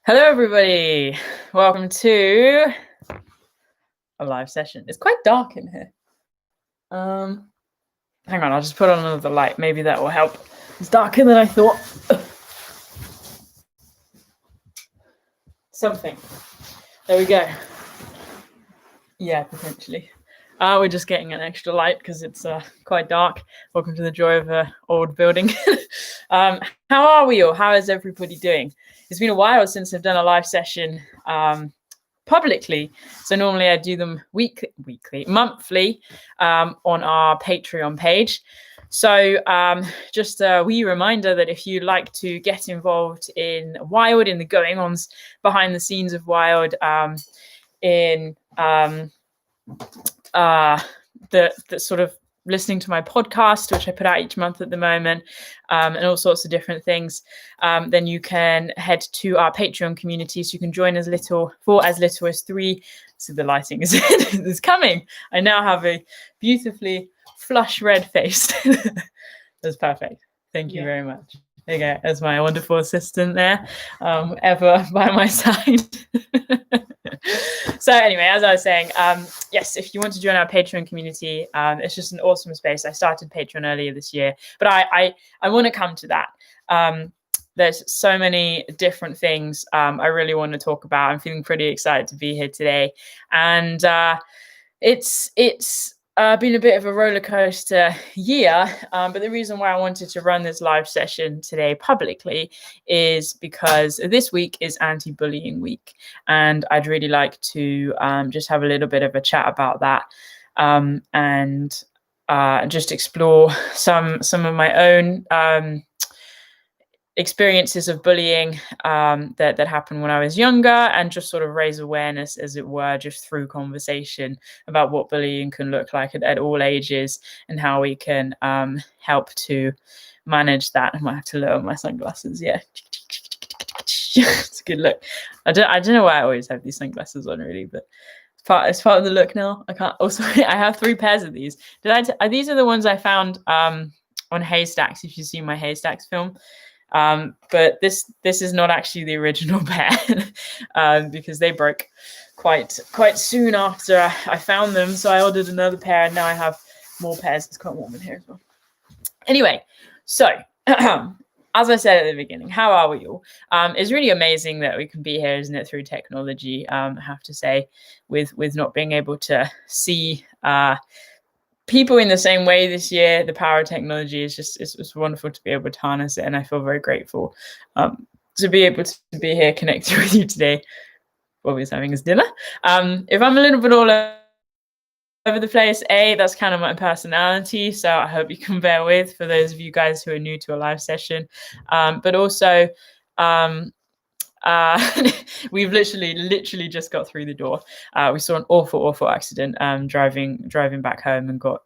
Hello, everybody. Welcome to a live session. It's quite dark in here. Hang on, I'll just put on another light. Maybe that will help. It's darker than I thought. Something. There we go. Yeah, potentially. We're just getting an extra light because it's quite dark. Welcome to the joy of an old building. How are we all? How is everybody doing? It's been a while since I've done a live session publicly. So normally I do them monthly on our Patreon page. So just a wee reminder that if you'd like to get involved in Wild, in the going-ons behind the scenes of Wild, in the sort of listening to my podcast, which I put out each month at the moment, and all sorts of different things, then you can head to our Patreon community. So you can join as little as $3. So the lighting is coming. I now have a beautifully flush red face. That's perfect. Thank you very much. There you go. As my wonderful assistant there, ever by my side. So anyway, as I was saying, yes, if you want to join our Patreon community, it's just an awesome space. I started Patreon earlier this year, but I want to come to that. There's so many different things I really want to talk about. I'm feeling pretty excited to be here today, and it's been a bit of a roller coaster year, but the reason why I wanted to run this live session today publicly is because this week is anti-bullying week, and I'd really like to just have a little bit of a chat about that, and just explore some of my own experiences of bullying that happened when I was younger, and just sort of raise awareness, as it were, just through conversation about what bullying can look like at all ages and how we can help to manage that. I might have to lower my sunglasses. Yeah, it's a good look. I don't know why I always have these sunglasses on, really, but it's part of the look now. I can't. Also, I have 3 pairs of these. These are the ones I found on Haystacks. If you've seen my Haystacks film. But this is not actually the original pair because they broke quite soon after I found them. So I ordered another pair, and now I have more pairs. It's quite warm in here as well. Anyway, so as I said at the beginning, how are we all? It's really amazing that we can be here, isn't it, through technology? I have to say, with not being able to see people in the same way this year, the power of technology is just, it's wonderful to be able to harness it, and I feel very grateful to be able to be here connected with you today. Bobby's having his dinner. If I'm a little bit all over the place, that's kind of my personality, so I hope you can bear with for those of you guys who are new to a live session, but also we've literally just got through the door. We saw an awful accident driving back home, and got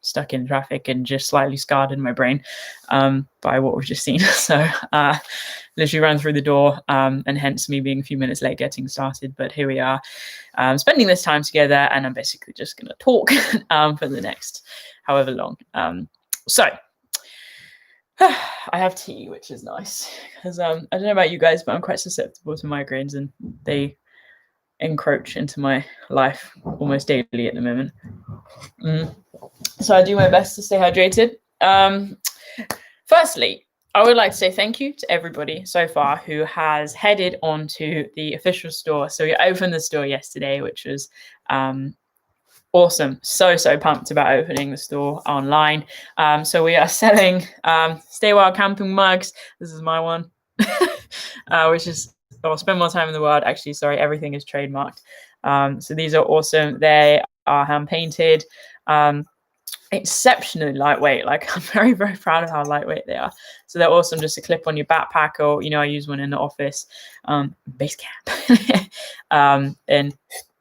stuck in traffic and just slightly scarred in my brain by what we've just seen. So literally ran through the door, and hence me being a few minutes late getting started. But here we are, spending this time together, and I'm basically just going to talk for the next however long. So I have tea, which is nice, because I don't know about you guys, but I'm quite susceptible to migraines, and they encroach into my life almost daily at the moment. So I do my best to stay hydrated. Firstly, I would like to say thank you to everybody so far who has headed onto the official store. So we opened the store yesterday, which was awesome. So pumped about opening the store online. So we are selling Stay Wild camping mugs. This is my one, which is, I'll spend more time in the world. Actually, sorry, everything is trademarked. So these are awesome. They are hand painted, exceptionally lightweight. Like, I'm very proud of how lightweight they are. So they're awesome just to clip on your backpack, or I use one in the office, base camp, and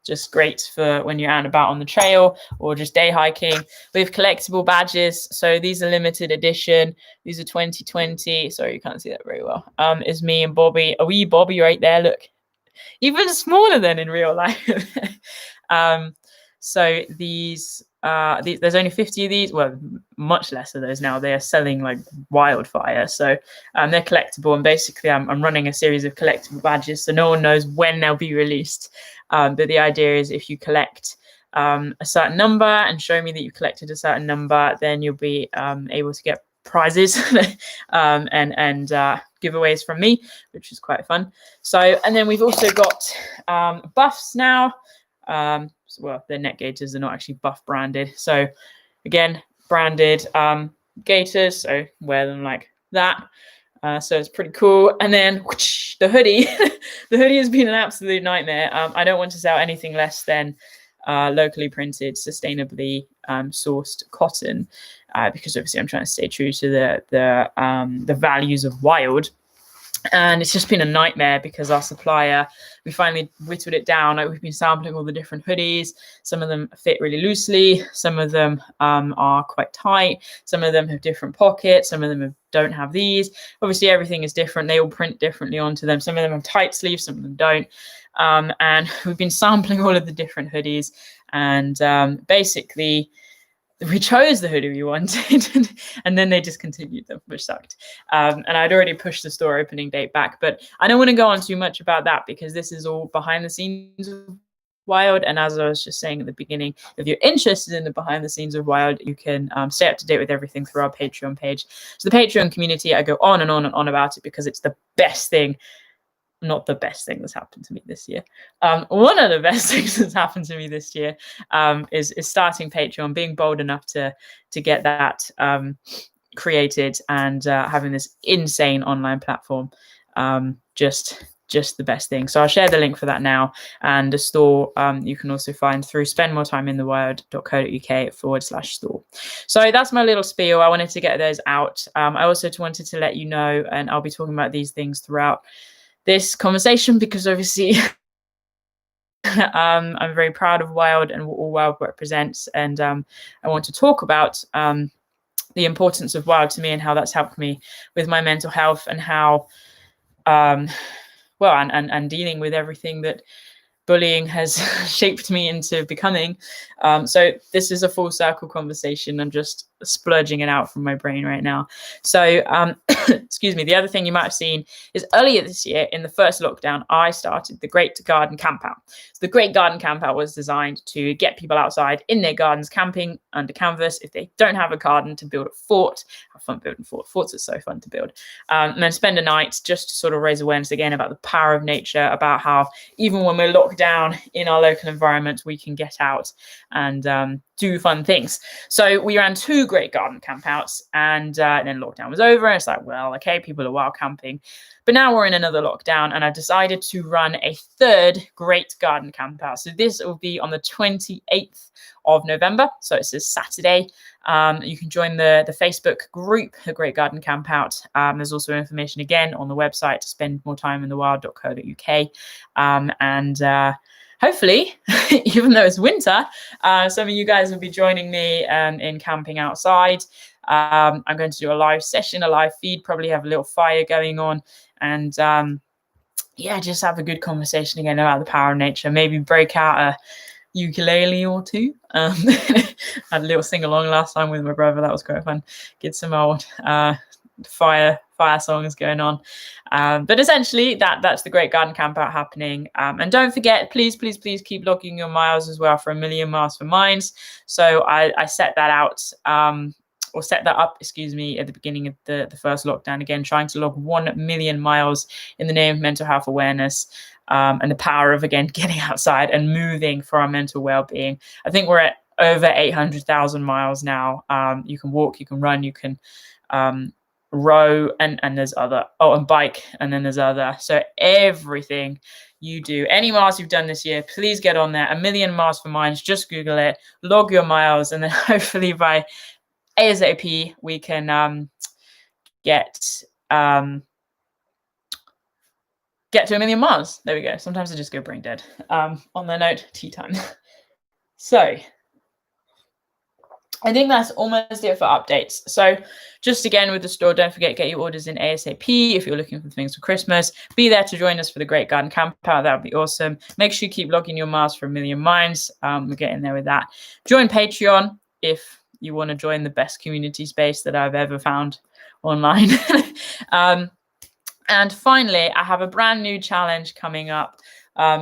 just great for when you're out and about on the trail or just day hiking. We have collectible badges. So these are limited edition. These are 2020. Sorry, you can't see that very well. Is me and Bobby, a wee Bobby right there. Look, even smaller than in real life. So there's only 50 of these. Well, much less of those now. They are selling like wildfire. So they're collectible, and basically I'm running a series of collectible badges, so no one knows when they'll be released. But the idea is if you collect a certain number and show me that you collected a certain number, then you'll be able to get prizes and giveaways from me, which is quite fun. So, and then we've also got buffs now. Well, they're net gaiters, they're not actually buff branded. So again, branded gaiters, so wear them like that. So it's pretty cool. And then whoosh, the hoodie. The hoodie has been an absolute nightmare. I don't want to sell anything less than locally printed, sustainably sourced cotton, because obviously I'm trying to stay true to the values of wild. And it's just been a nightmare because our supplier, we finally whittled it down. Like, we've been sampling all the different hoodies. Some of them fit really loosely. Some of them are quite tight. Some of them have different pockets. Some of them don't have these. Obviously, everything is different. They all print differently onto them. Some of them have tight sleeves. Some of them don't. And we've been sampling all of the different hoodies. And basically, we chose the hoodie we wanted, and then they discontinued them, which sucked. And I'd already pushed the store opening date back, but I don't want to go on too much about that because this is all behind the scenes of Wild. And as I was just saying at the beginning, if you're interested in the behind the scenes of Wild, you can stay up to date with everything through our Patreon page. So the Patreon community, I go on and on and on about it because it's the best thing. Not the best thing that's happened to me this year. One of the best things that's happened to me this year is starting Patreon, being bold enough to get that created, and having this insane online platform. Just the best thing. So I'll share the link for that now. And the store you can also find through spendmoretimeinthewild.co.uk/store. So that's my little spiel. I wanted to get those out. I also wanted to let you know, and I'll be talking about these things throughout this conversation because obviously I'm very proud of Wild and what all Wild represents, and I want to talk about the importance of Wild to me and how that's helped me with my mental health, and how and dealing with everything that bullying has shaped me into becoming. So this is a full circle conversation. I'm just splurging it out from my brain right now. So excuse me. The other thing you might have seen is earlier this year in the first lockdown, I started the Great Garden Campout. So the Great Garden Campout was designed to get people outside in their gardens camping under canvas. If they don't have a garden, to build a fort. Have fun building forts. Forts are so fun to build. And then spend a night just to sort of raise awareness again about the power of nature, about how even when we're locked down in our local environment, we can get out and do fun things. So we ran 2 Great Garden Campouts, and then lockdown was over, and it's like, well, okay, people are wild camping. But now we're in another lockdown, and I decided to run a 3rd Great Garden Campout. So this will be on the 28th of November. So it's a Saturday. You can join the Facebook group, the Great Garden Campout. There's also information again on the website, spendmoretimeinthewild.co.uk. Hopefully, even though it's winter, some of you guys will be joining me in camping outside. I'm going to do a live session, a live feed, probably have a little fire going on, and just have a good conversation again about the power of nature. Maybe break out a ukulele or 2. I had a little sing along last time with my brother. That was quite fun. Get some old fire songs going on. But essentially that's the Great Garden Campout happening. And don't forget, please keep logging your miles as well for 1 million miles for mines. So I set that out, or set that up, excuse me, at the beginning of the first lockdown, again, trying to log 1 million miles in the name of mental health awareness, and the power of, again, getting outside and moving for our mental well-being. I think we're at over 800,000 miles now. You can walk, you can run, you can row, and there's other, and bike, and then there's other. So everything you do, any miles you've done this year, please get on there. 1 million miles for mines. Just Google it, log your miles, and then hopefully by ASAP we can get to 1 million miles. There we go. Sometimes I just go brain dead. On the note, tea time. So I think that's almost it for updates. So just again with the store, don't forget, get your orders in ASAP if you're looking for things for Christmas. Be there to join us for the Great Garden Camp Out. That would be awesome. Make sure you keep logging your miles for 1,000,000 minds. We're getting there with that. Join Patreon if you want to join the best community space that I've ever found online. And finally, I have a brand new challenge coming up.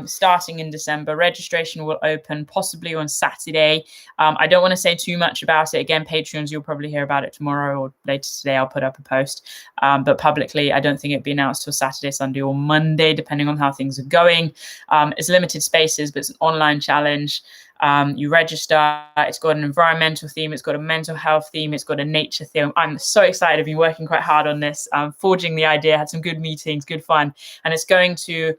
Starting in December. Registration will open possibly on Saturday. I don't want to say too much about it. Again, Patreons, you'll probably hear about it tomorrow or later today. I'll put up a post. But publicly, I don't think it'll be announced till Saturday, Sunday, or Monday, depending on how things are going. It's limited spaces, but it's an online challenge. You register. It's got an environmental theme. It's got a mental health theme. It's got a nature theme. I'm so excited. I've been working quite hard on this, forging the idea, had some good meetings, good fun. And it's going to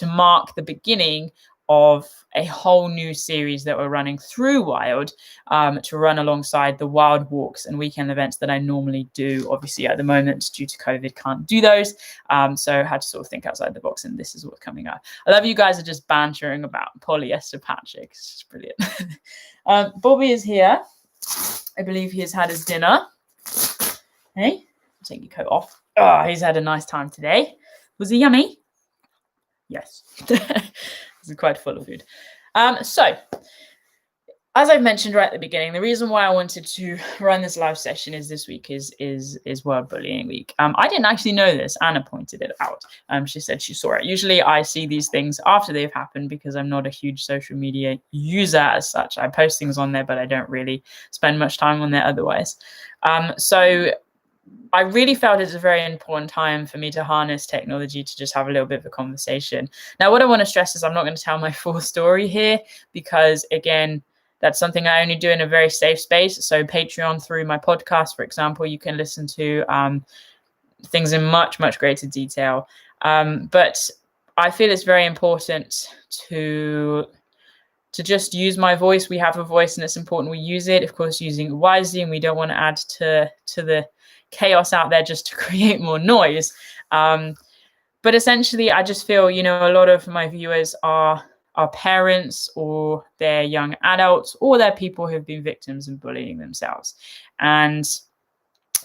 mark the beginning of a whole new series that we're running through Wild, to run alongside the Wild walks and weekend events that I normally do. Obviously, at the moment, due to COVID, can't do those. So I had to sort of think outside the box, and this is what's coming up. I love you guys are just bantering about polyester Patrick. It's just brilliant. Bobby is here. I believe he has had his dinner. Hey, take your coat off. Oh, he's had a nice time today. Was it yummy? Yes. It's quite full of food. So, as I mentioned right at the beginning, the reason why I wanted to run this live session is this week is World Bullying Week. I didn't actually know this. Anna pointed it out. She said she saw it. Usually I see these things after they've happened because I'm not a huge social media user as such. I post things on there, but I don't really spend much time on there otherwise. So I really felt it's a very important time for me to harness technology to just have a little bit of a conversation. Now, what I want to stress is I'm not going to tell my full story here because, again, that's something I only do in a very safe space. So Patreon, through my podcast, for example, you can listen to things in much, much greater detail. But I feel it's very important to just use my voice. We have a voice and it's important we use it, of course, using it wisely, and we don't want to add to the chaos out there just to create more noise. But essentially, I just feel, a lot of my viewers are parents, or they're young adults, or they're people who've been victims of bullying themselves. And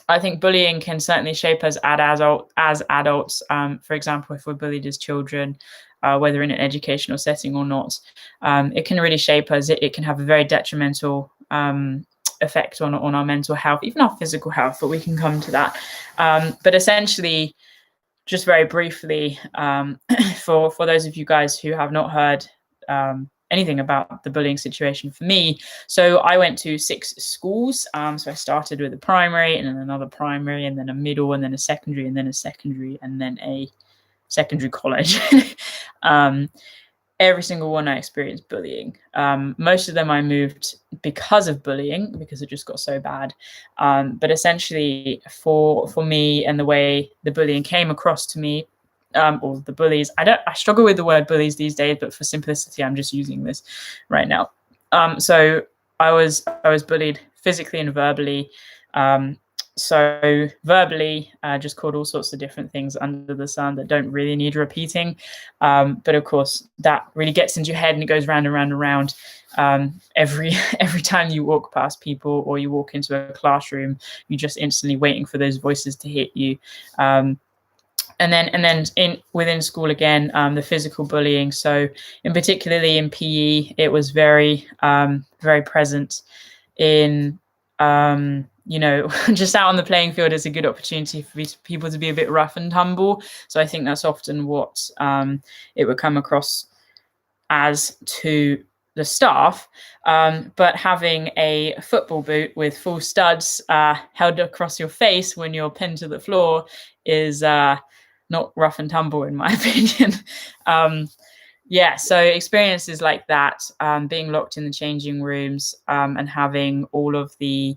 I think bullying can certainly shape us as adults. For example, if we're bullied as children, whether in an educational setting or not, it can really shape us. It can have a very detrimental effect on our mental health, even our physical health, but we can come to that. But essentially, just very briefly, for those of you guys who have not heard anything about the bullying situation for me, so I went to 6 schools. So I started with a primary, and then another primary, and then a middle, and then a secondary, and then a secondary, and then a secondary college. Every single one I experienced bullying. Most of them I moved because of bullying, because it just got so bad. But essentially, for me and the way the bullying came across to me, or the bullies, I struggle with the word bullies these days, but for simplicity, I'm just using this right now. So I was bullied physically and verbally. So verbally, just called all sorts of different things under the sun that don't really need repeating. But of course, that really gets into your head and it goes round and round and round. Every time you walk past people or you walk into a classroom, you're just instantly waiting for those voices to hit you. And then within school again, the physical bullying. So particularly in PE, it was very very present in just out on the playing field is a good opportunity for people to be a bit rough and tumble. So I think that's often what it would come across as to the staff. But having a football boot with full studs held across your face when you're pinned to the floor is not rough and tumble, in my opinion. So experiences like that, being locked in the changing rooms, and having all of the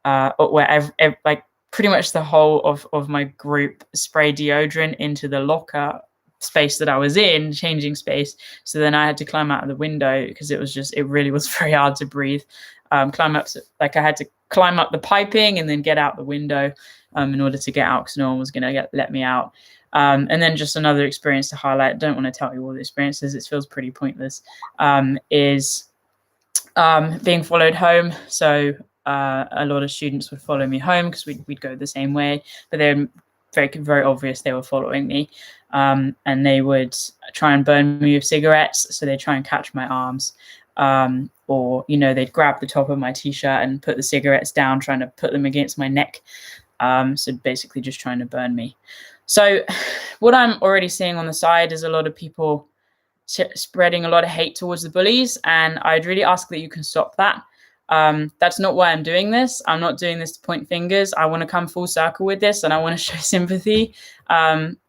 like pretty much the whole of my group spray deodorant into the locker space that I was in, changing space. So then I had to climb out of the window because it really was very hard to breathe. I had to climb up the piping and then get out the window in order to get out because no one was going to let me out. And then just another experience to highlight, don't want to tell you all the experiences, it feels pretty pointless, is being followed home. So a lot of students would follow me home because we'd go the same way, but they're very obvious they were following me. And they would try and burn me with cigarettes. So they'd try and catch my arms. Or, they'd grab the top of my t-shirt and put the cigarettes down, trying to put them against my neck. So basically just trying to burn me. So what I'm already seeing on the side is a lot of people spreading a lot of hate towards the bullies, and I'd really ask that you can stop that. That's not why I'm doing this. I'm not doing this to point fingers. I want to come full circle with this, and I want to show sympathy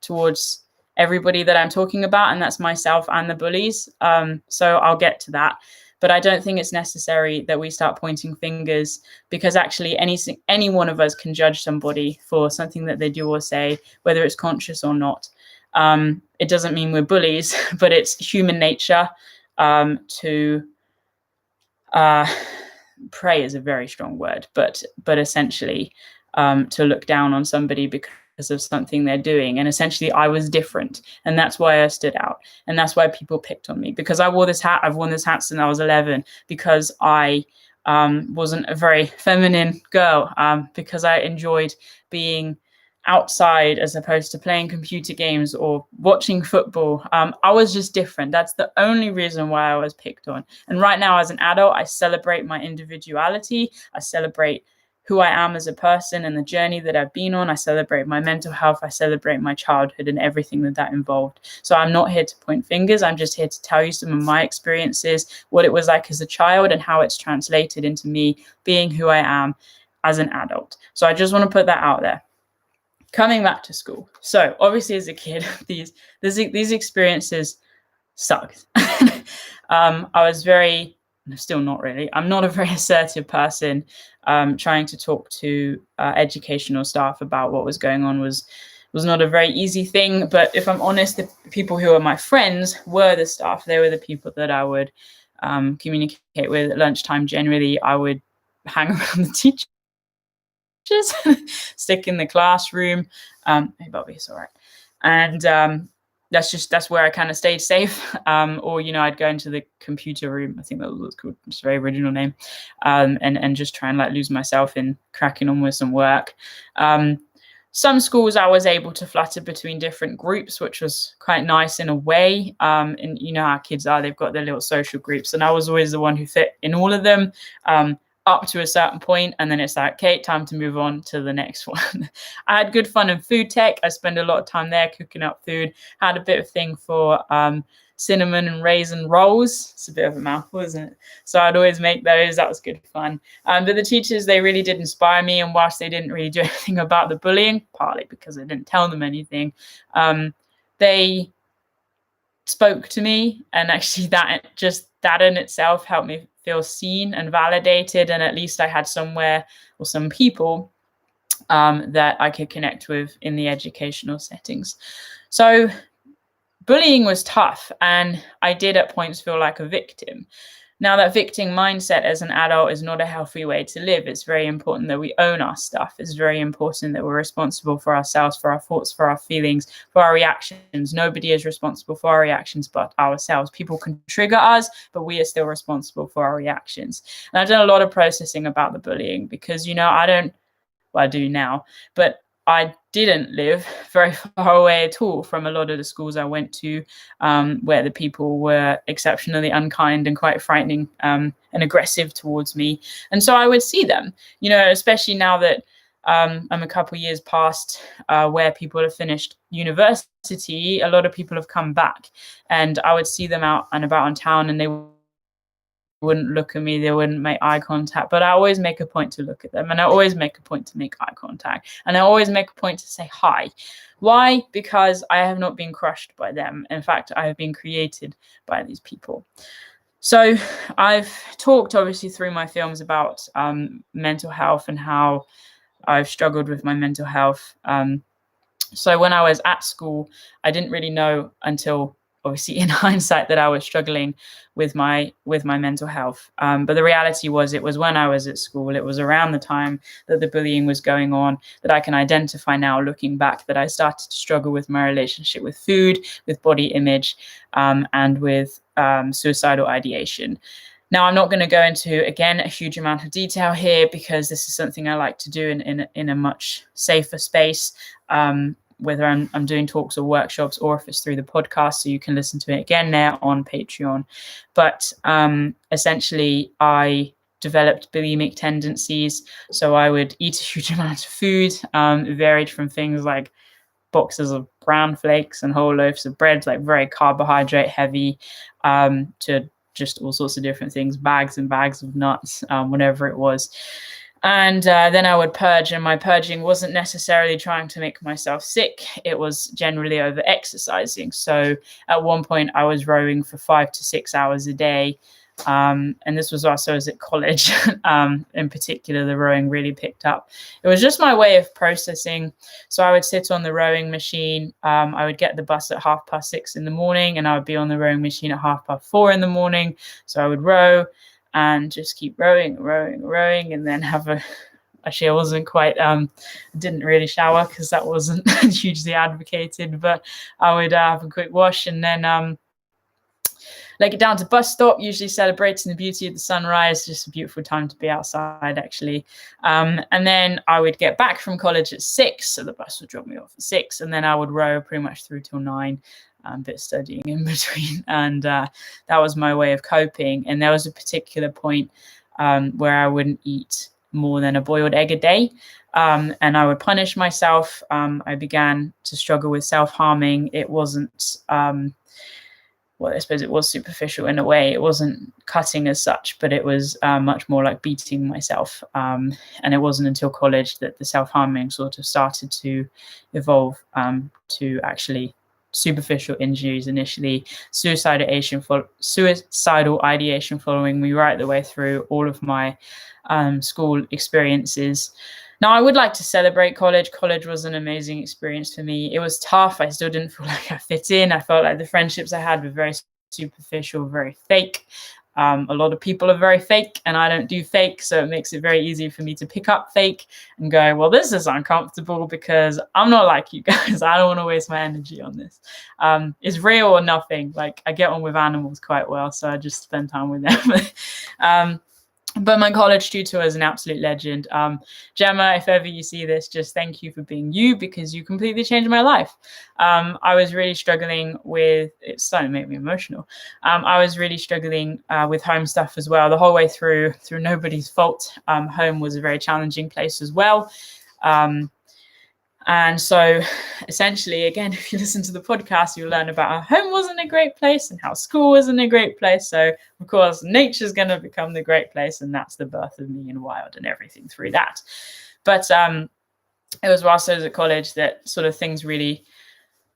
towards everybody that I'm talking about, and that's myself and the bullies. So I'll get to that. But I don't think it's necessary that we start pointing fingers, because actually any one of us can judge somebody for something that they do or say, whether it's conscious or not. It doesn't mean we're bullies, but it's human nature to prey is a very strong word, but essentially to look down on somebody because of something they're doing. And essentially I was different, and that's why I stood out, and that's why people picked on me, because I wore this hat. I've worn this hat since I was 11, because I wasn't a very feminine girl, because I enjoyed being outside as opposed to playing computer games or watching football. I was just different. That's the only reason why I was picked on. And right now, as an adult, I celebrate my individuality. I celebrate who I am as a person and the journey that I've been on. I celebrate my mental health. I celebrate my childhood and everything that involved. So I'm not here to point fingers. I'm just here to tell you some of my experiences, what it was like as a child, and how it's translated into me being who I am as an adult. So I just want to put that out there. Coming back to school. So obviously as a kid, these experiences sucked. I was still not really. I'm not a very assertive person. Trying to talk to educational staff about what was going on was not a very easy thing. But if I'm honest, the people who were my friends were the staff. They were the people that I would communicate with at lunchtime. Generally, I would hang around the teacher. Stick in the classroom. Hey Bobby, it's all right. And that's where I kind of stayed safe. Or I'd go into the computer room. I think that was called, it's a very original name. And just try and lose myself in cracking on with some work. Some schools I was able to flutter between different groups, which was quite nice in a way. And how kids are, they've got their little social groups, and I was always the one who fit in all of them. Up to a certain point, and then it's like, okay, time to move on to the next one. I had good fun in food tech. I spent a lot of time there cooking up food. Had a bit of thing for cinnamon and raisin rolls. It's a bit of a mouthful, isn't it? So I'd always make those. That was good fun. But the teachers, they really did inspire me, and whilst they didn't really do anything about the bullying, partly because I didn't tell them anything, they spoke to me, and actually that in itself helped me feel seen and validated, and at least I had somewhere or some people that I could connect with in the educational settings. So bullying was tough, and I did at points feel like a victim. Now, that victim mindset as an adult is not a healthy way to live. It's very important that we own our stuff. It's very important that we're responsible for ourselves, for our thoughts, for our feelings, for our reactions. Nobody is responsible for our reactions but ourselves. People can trigger us, but we are still responsible for our reactions. And I've done a lot of processing about the bullying because, I do now, but I didn't live very far away at all from a lot of the schools I went to, where the people were exceptionally unkind and quite frightening and aggressive towards me. And so I would see them, especially now that I'm a couple of years past where people have finished university. A lot of people have come back, and I would see them out and about in town, and they wouldn't look at me, they wouldn't make eye contact, but I always make a point to look at them, and I always make a point to make eye contact, and I always make a point to say hi. Why? Because I have not been crushed by them. In fact, I have been created by these people. So I've talked obviously through my films about mental health and how I've struggled with my mental health. So when I was at school, I didn't really know until obviously in hindsight that I was struggling with my mental health. But the reality was, it was when I was at school, it was around the time that the bullying was going on, that I can identify now looking back, that I started to struggle with my relationship with food, with body image, and with suicidal ideation. Now, I'm not going to go into, again, a huge amount of detail here because this is something I like to do in a much safer space, whether I'm doing talks or workshops or if it's through the podcast, so you can listen to it again there on Patreon. But essentially, I developed bulimic tendencies. So I would eat a huge amount of food, varied from things like boxes of bran flakes and whole loaves of bread, like very carbohydrate heavy, to just all sorts of different things, bags and bags of nuts, whatever it was. And then I would purge, and my purging wasn't necessarily trying to make myself sick. It was generally over exercising. So at one point I was rowing for 5 to 6 hours a day. And this was also as at college. In particular, the rowing really picked up. It was just my way of processing. So I would sit on the rowing machine. I would get the bus at 6:30 in the morning, and I would be on the rowing machine at 4:30 in the morning. So I would row and just keep rowing, and then have a. Actually, I wasn't quite. Didn't really shower because that wasn't hugely advocated. But I would have a quick wash and then. Get down to bus stop, usually celebrating the beauty of the sunrise. Just a beautiful time to be outside, actually. And then I would get back from college at 6, so the bus would drop me off at 6, and then I would row pretty much through till 9, a bit of studying in between. And that was my way of coping. And there was a particular point where I wouldn't eat more than a boiled egg a day. And I would punish myself. I began to struggle with self-harming. It wasn't... well, I suppose it was superficial in a way. It wasn't cutting as such, but it was much more like beating myself. And it wasn't until college that the self-harming sort of started to evolve to actually superficial injuries initially, suicidal ideation following me right the way through all of my school experiences. Now, I would like to celebrate college. College was an amazing experience for me. It was tough. I still didn't feel like I fit in. I felt like the friendships I had were very superficial, very fake. A lot of people are very fake, and I don't do fake, so it makes it very easy for me to pick up fake and go, well, this is uncomfortable because I'm not like you guys. I don't want to waste my energy on this. It's real or nothing. Like, I get on with animals quite well, so I just spend time with them. But my college tutor was an absolute legend. Gemma, if ever you see this, just thank you for being you, because you completely changed my life. I was really struggling with, it's starting to make me emotional. I was really struggling with home stuff as well, the whole way through nobody's fault. Home was a very challenging place as well. And so essentially, again, if you listen to the podcast, you'll learn about how home wasn't a great place and how school wasn't a great place. So, of course, nature's going to become the great place. And that's the birth of me and Wild and everything through that. But it was whilst I was at college that sort of things really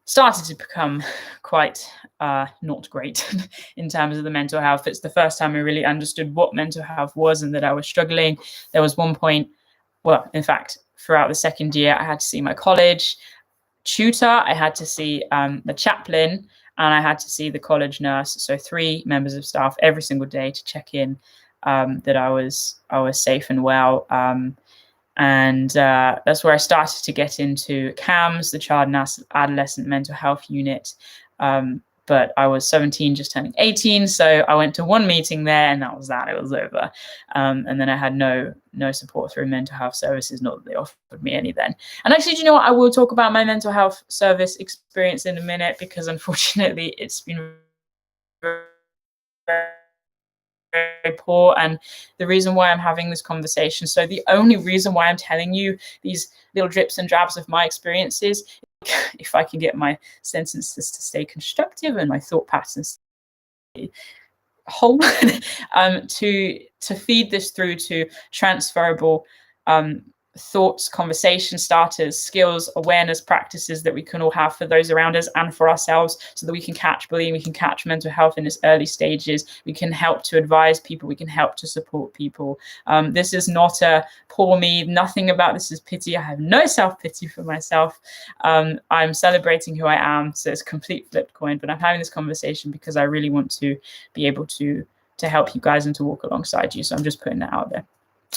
started to become quite not great in terms of the mental health. It's the first time I really understood what mental health was and that I was struggling. There was one point, well, in fact, throughout the second year, I had to see my college tutor, I had to see the chaplain, and I had to see the college nurse. So 3 members of staff every single day to check in that I was safe and well. And that's where I started to get into CAMS, the Child and Adolescent Mental Health Unit. But I was 17, just turning 18. So I went to one meeting there, and that was that. It was over. And then I had no support through mental health services, not that they offered me any then. And actually, do you know what? I will talk about my mental health service experience in a minute, because unfortunately it's been very, very poor. And the reason why I'm having this conversation, so the only reason why I'm telling you these little drips and drabs of my experiences, if I can get my sentences to stay constructive and my thought patterns whole, to feed this through to transferable thoughts, conversation starters, skills, awareness practices that we can all have for those around us and for ourselves, so that we can catch bullying, we can catch mental health in its early stages, we can help to advise people, we can help to support people. This is not a poor me, nothing about this is pity. I have no self-pity for myself. I'm celebrating who I am, so it's a complete flipped coin, but I'm having this conversation because I really want to be able to help you guys and to walk alongside you. So I'm just putting that out there.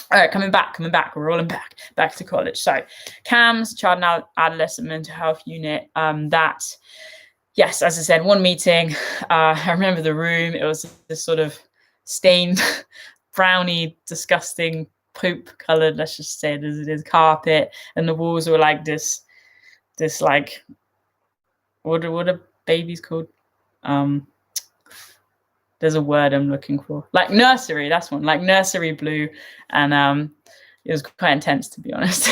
All right, coming back, we're rolling back to college. So CAMS, Child and Adolescent Mental Health Unit, yes, as I said, one meeting, I remember the room, it was this sort of stained, brownie, disgusting, poop colored, let's just say it as it is, carpet, and the walls were like this like, what are babies called? There's a word I'm looking for, like nursery, that's one, like nursery blue. And it was quite intense, to be honest.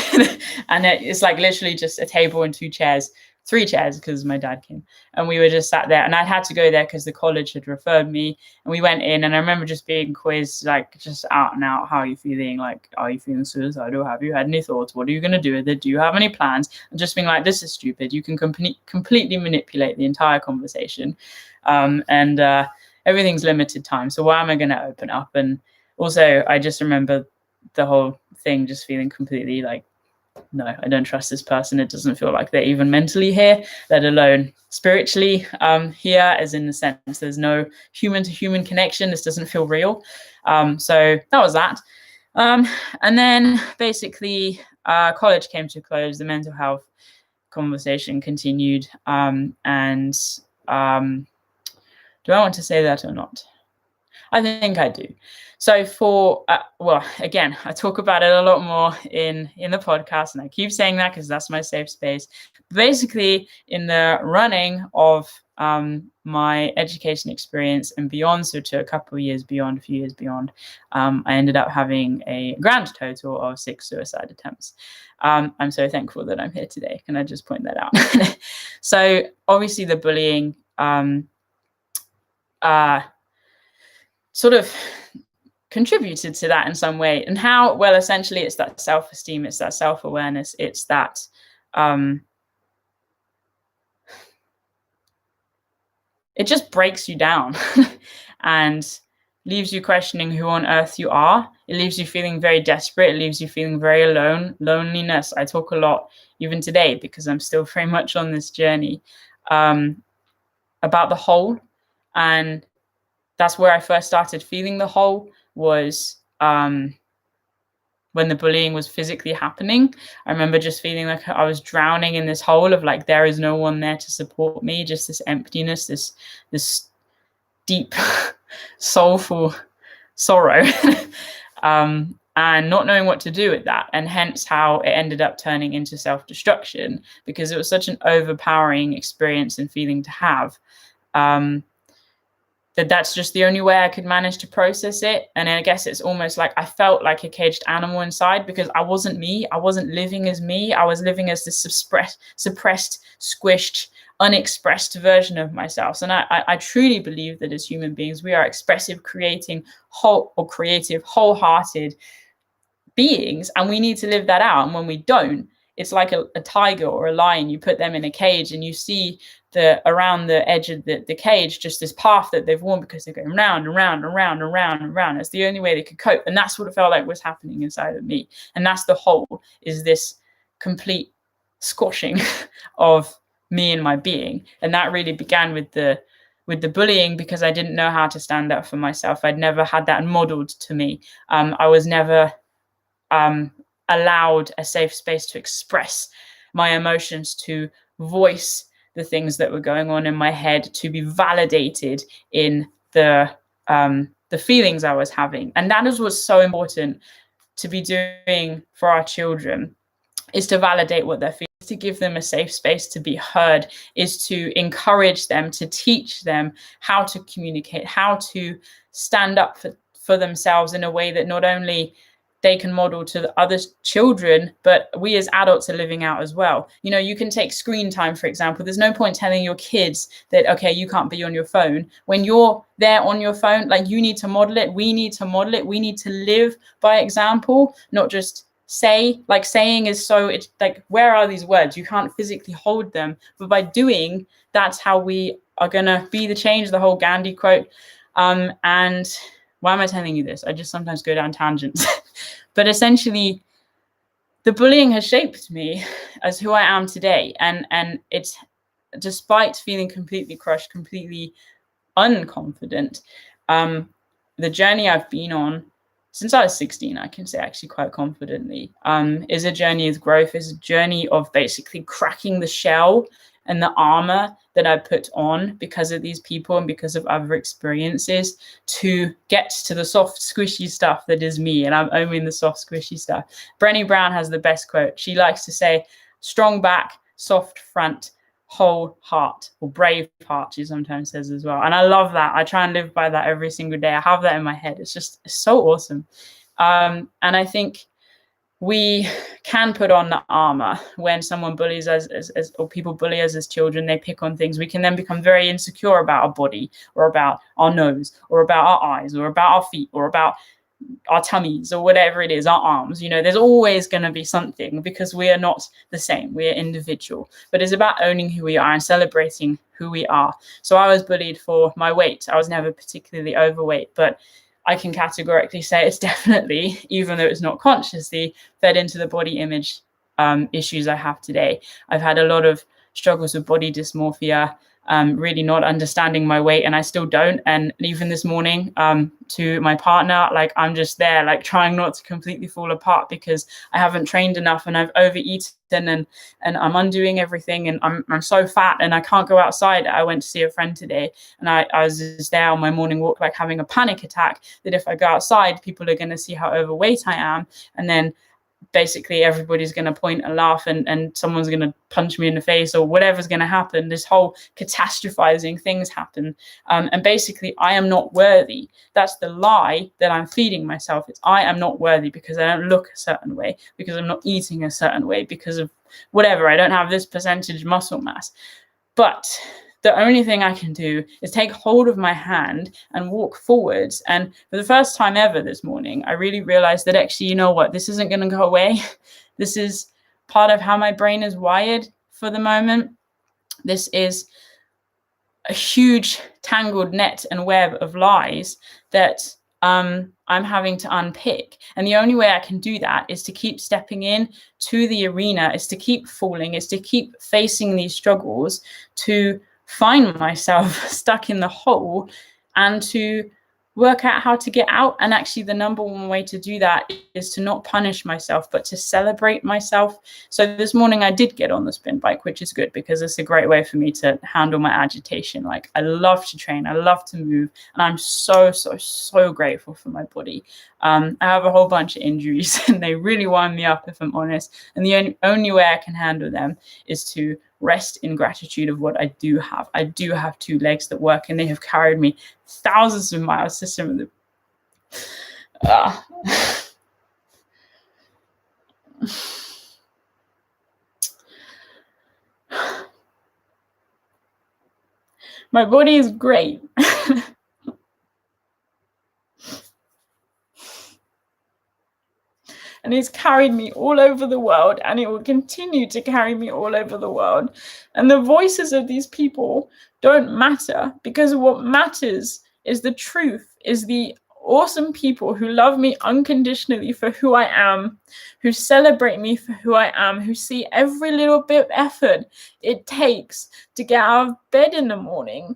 And it's like literally just a table and 3 chairs, because my dad came, and we were just sat there, and I had to go there because the college had referred me, and we went in, and I remember just being quizzed, like just out and out, how are you feeling? Like, are you feeling suicidal? Have you had any thoughts? What are you going to do with it? Do you have any plans? And just being like, this is stupid. You can completely manipulate the entire conversation. And everything's limited time. So why am I going to open up? And also, I just remember the whole thing just feeling completely like, no, I don't trust this person. It doesn't feel like they're even mentally here, let alone spiritually here, as in the sense there's no human to human connection. This doesn't feel real. So that was that. And then basically college came to a close. The mental health conversation continued. Do I want to say that or not? I think I do. So for, well, again, I talk about it a lot more in the podcast, and I keep saying that because that's my safe space. Basically, in the running of my education experience and beyond, so to a couple of years beyond, a few years beyond, I ended up having a grand total of 6 suicide attempts. I'm so thankful that I'm here today. Can I just point that out? So obviously the bullying sort of contributed to that in some way. And how? Well, essentially it's that self-esteem, it's that self-awareness, it's that it just breaks you down and leaves you questioning who on earth you are. It leaves you feeling very desperate. It leaves you feeling very alone. Loneliness. I talk a lot even today, because I'm still very much on this journey, about the whole. And that's where I first started feeling the whole, was when the bullying was physically happening. I remember just feeling like I was drowning in this hole of like, there is no one there to support me, just this emptiness, this deep, soulful sorrow, and not knowing what to do with that. And hence how it ended up turning into self-destruction, because it was such an overpowering experience and feeling to have. That's just the only way I could manage to process it. And I guess it's almost like I felt like a caged animal inside, because I wasn't me. I wasn't living as me. I was living as this suppressed, squished, unexpressed version of myself. And I truly believe that as human beings, we are expressive, creative, wholehearted beings, and we need to live that out. And when we don't, it's like a tiger or a lion. You put them in a cage, and you see around the edge of the cage, just this path that they've worn, because they're going round and round and round and round and round. It's the only way they could cope. And that's what it felt like was happening inside of me. And that's the whole, is this complete squashing of me and my being. And that really began with the bullying, because I didn't know how to stand up for myself. I'd never had that modeled to me. I was never allowed a safe space to express my emotions, to voice the things that were going on in my head, to be validated in the feelings I was having. And that is what's so important to be doing for our children, is to validate what they're feeling, to give them a safe space to be heard, is to encourage them, to teach them how to communicate, how to stand up for themselves in a way that not only they can model to the other children, but we as adults are living out as well. You know, you can take screen time, for example. There's no point telling your kids that, okay, you can't be on your phone. When you're there on your phone, like, you need to model it. We need to model it. We need to live by example, not just say. Like, saying is so, it's like, where are these words? You can't physically hold them. But by doing, that's how we are going to be the change, the whole Gandhi quote. And why am I telling you this? I just sometimes go down tangents. But essentially, the bullying has shaped me as who I am today. And it's, despite feeling completely crushed, completely unconfident, the journey I've been on since I was 16, I can say actually quite confidently, is a journey of growth, is a journey of basically cracking the shell and the armor that I put on because of these people and because of other experiences to get to the soft, squishy stuff that is me. And I'm owning the soft, squishy stuff. Brené Brown has the best quote. She likes to say, strong back, soft front, whole heart, or brave heart, she sometimes says as well. And I love that. I try and live by that every single day. I have that in my head. It's so awesome. And I think we can put on the armor when someone bullies us or people bully us as children. They pick on things. We can then become very insecure about our body or about our nose or about our eyes or about our feet or about our tummies or whatever it is, our arms. There's always going to be something because we are not the same. We are individual. But it's about owning who we are and celebrating who we are. So I was bullied for my weight. I was never particularly overweight, but I can categorically say it's definitely, even though it's not consciously, fed into the body image issues I have today. I've had a lot of struggles with body dysmorphia, really not understanding my weight, and I still don't. And even this morning, to my partner, like I'm just there, like trying not to completely fall apart because I haven't trained enough and I've overeaten and I'm undoing everything and I'm so fat and I can't go outside. I went to see a friend today and I was just there on my morning walk, like having a panic attack that if I go outside, people are going to see how overweight I am. And then basically everybody's going to point and laugh and someone's going to punch me in the face or whatever's going to happen. This whole catastrophizing things happen. And basically I am not worthy. That's the lie that I'm feeding myself. It's I am not worthy because I don't look a certain way, because I'm not eating a certain way, because of whatever. I don't have this percentage muscle mass. But the only thing I can do is take hold of my hand and walk forwards. And for the first time ever this morning, I really realized that actually, you know what, this isn't going to go away. This is part of how my brain is wired for the moment. This is a huge tangled net and web of lies that I'm having to unpick. And the only way I can do that is to keep stepping in to the arena, is to keep falling, is to keep facing these struggles, to find myself stuck in the hole and to work out how to get out. And actually the number one way to do that is to not punish myself, but to celebrate myself. So this morning I did get on the spin bike, which is good because it's a great way for me to handle my agitation. Like I love to train, I love to move, and I'm so grateful for my body. I have a whole bunch of injuries and they really wind me up if I'm honest. And the only way I can handle them is to rest in gratitude of what I do have. I do have two legs that work and they have carried me thousands of miles to some of the my body is great. And it's carried me all over the world, and it will continue to carry me all over the world. And the voices of these people don't matter, because what matters is the truth, is the awesome people who love me unconditionally for who I am, who celebrate me for who I am, who see every little bit of effort it takes to get out of bed in the morning.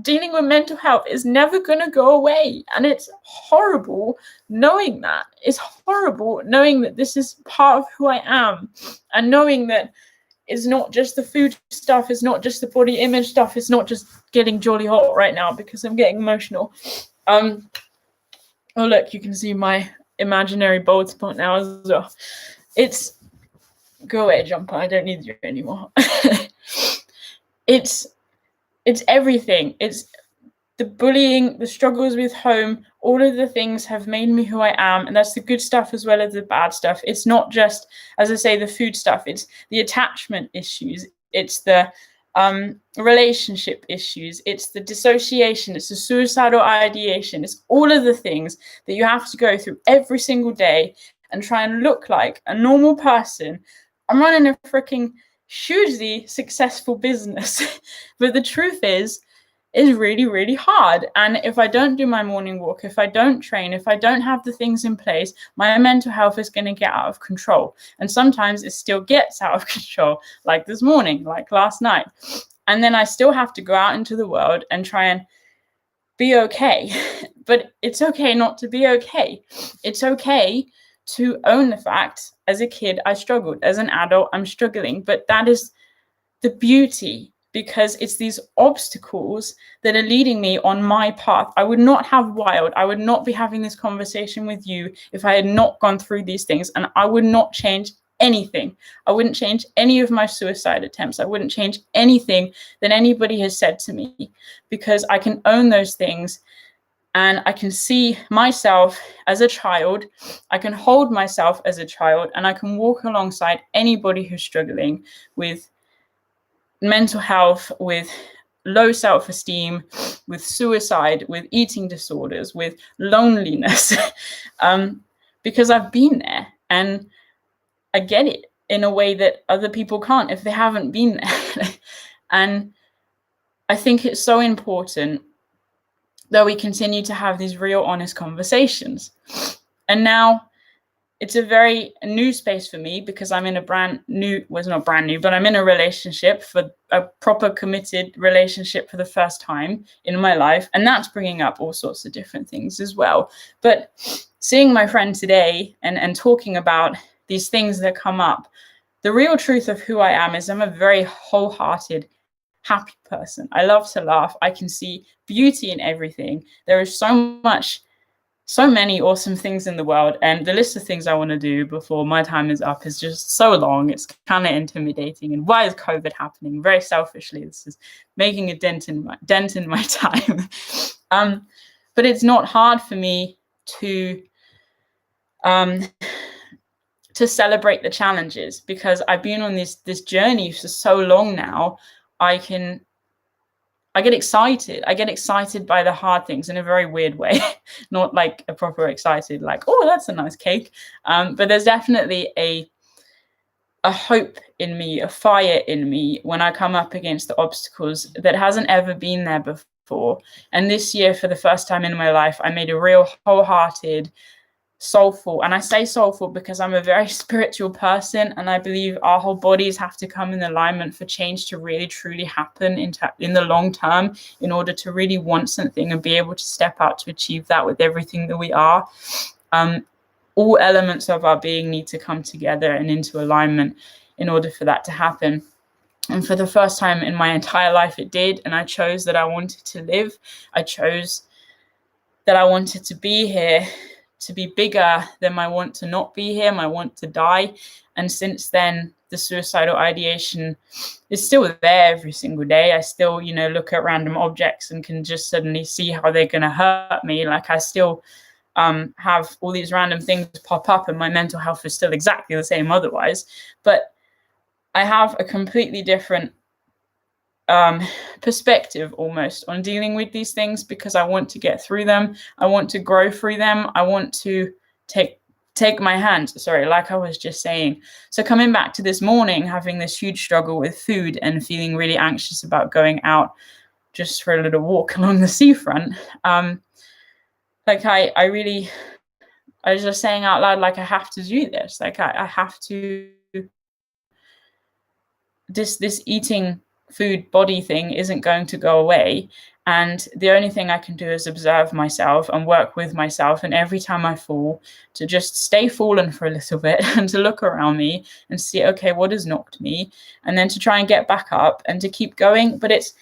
Dealing with mental health is never going to go away. And it's horrible knowing that. It's horrible knowing that this is part of who I am, and knowing that it's not just the food stuff, it's not just the body image stuff, it's not just getting jolly hot right now because I'm getting emotional. Oh, look, you can see my imaginary bald spot now as well. It's, go away, jumper, I don't need you anymore. It's everything. It's the bullying, the struggles with home, all of the things have made me who I am. And that's the good stuff as well as the bad stuff. It's not just, as I say, the food stuff. It's the attachment issues. It's the relationship issues. It's the dissociation. It's the suicidal ideation. It's all of the things that you have to go through every single day and try and look like a normal person. I'm running a freaking hugely successful business. But the truth is really, really hard. And if I don't do my morning walk, if I don't train, if I don't have the things in place, my mental health is going to get out of control. And sometimes it still gets out of control, like this morning, like last night. And then I still have to go out into the world and try and be okay. But it's okay not to be okay. It's okay to own the fact, as a kid, I struggled. As an adult, I'm struggling. But that is the beauty, because it's these obstacles that are leading me on my path. I would not have Wild. I would not be having this conversation with you if I had not gone through these things, and I would not change anything. I wouldn't change any of my suicide attempts. I wouldn't change anything that anybody has said to me, because I can own those things, and I can see myself as a child. I can hold myself as a child, and I can walk alongside anybody who's struggling with mental health, with low self-esteem, with suicide, with eating disorders, with loneliness, because I've been there, and I get it in a way that other people can't if they haven't been there. And I think it's so important that we continue to have these real, honest conversations. And now it's a very new space for me, because I'm in a brand new, well, it's not brand new, but I'm in a relationship, for a proper committed relationship for the first time in my life. And that's bringing up all sorts of different things as well. But seeing my friend today and talking about these things that come up, the real truth of who I am is I'm a very wholehearted, happy person. I love to laugh. I can see beauty in everything. There is so many awesome things in the world, and the list of things I want to do before my time is up is just so long. It's kind of intimidating. And why is COVID happening? Very selfishly, this is making a dent in my time. But it's not hard for me to celebrate the challenges, because I've been on this journey for so long now. I get excited. I get excited by the hard things in a very weird way, not like a proper excited, like, oh, that's a nice cake. But there's definitely a hope in me, a fire in me when I come up against the obstacles that hasn't ever been there before. And this year, for the first time in my life, I made a real wholehearted, soulful, and I say soulful because I'm a very spiritual person, and I believe our whole bodies have to come in alignment for change to really truly happen in the long term, in order to really want something and be able to step out to achieve that with everything that we are. All elements of our being need to come together and into alignment in order for that to happen. And for the first time in my entire life, it did. And I chose that I wanted to live. I chose that I wanted to be here, to be bigger than my want to not be here, my want to die. And since then, the suicidal ideation is still there every single day. I still, look at random objects and can just suddenly see how they're going to hurt me. Like, I still have all these random things pop up, and my mental health is still exactly the same otherwise. But I have a completely different perspective almost on dealing with these things, because I want to get through them. I want to grow through them. I want to take my hand, like I was just saying. So coming back to this morning, having this huge struggle with food and feeling really anxious about going out just for a little walk along the seafront. I was just saying out loud, like, I have to do this. Like, I have to, this eating food body thing isn't going to go away. And the only thing I can do is observe myself and work with myself. And every time I fall, to just stay fallen for a little bit and to look around me and see, okay, what has knocked me? And then to try and get back up and to keep going. But it's,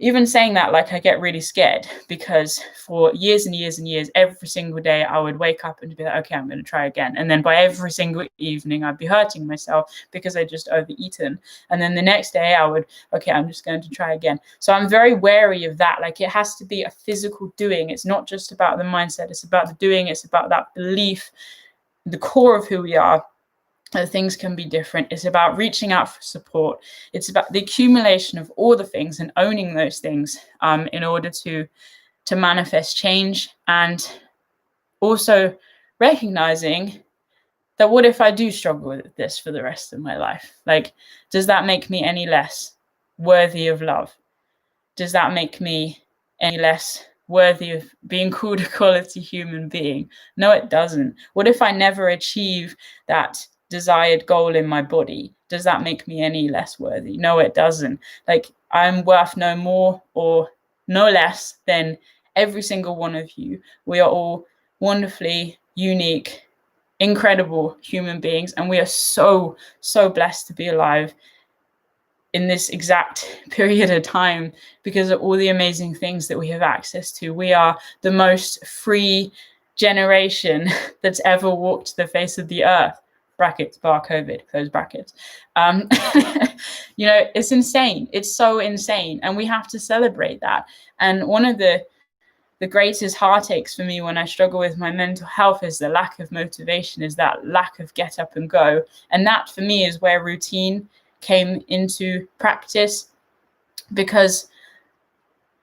even saying that, like, I get really scared, because for years and years and years, every single day I would wake up and be like, okay, I'm going to try again. And then by every single evening, I'd be hurting myself because I just overeaten. And then the next day I would, okay, I'm just going to try again. So I'm very wary of that. Like, it has to be a physical doing. It's not just about the mindset. It's about the doing. It's about that belief, the core of who we are. Things can be different. It's about reaching out for support. It's about the accumulation of all the things and owning those things in order to manifest change. And also recognizing that, what if I do struggle with this for the rest of my life? Like, does that make me any less worthy of love? Does that make me any less worthy of being called a quality human being? No, it doesn't. What if I never achieve that desired goal in my body? Does that make me any less worthy? No, it doesn't. Like, I'm worth no more or no less than every single one of you. We are all wonderfully unique, incredible human beings, and we are so blessed to be alive in this exact period of time because of all the amazing things that we have access to. We are the most free generation that's ever walked the face of the earth. Brackets, bar COVID, close brackets. You know, it's insane. It's so insane. And we have to celebrate that. And one of the greatest heartaches for me when I struggle with my mental health is the lack of motivation, is that lack of get up and go. And that for me is where routine came into practice, because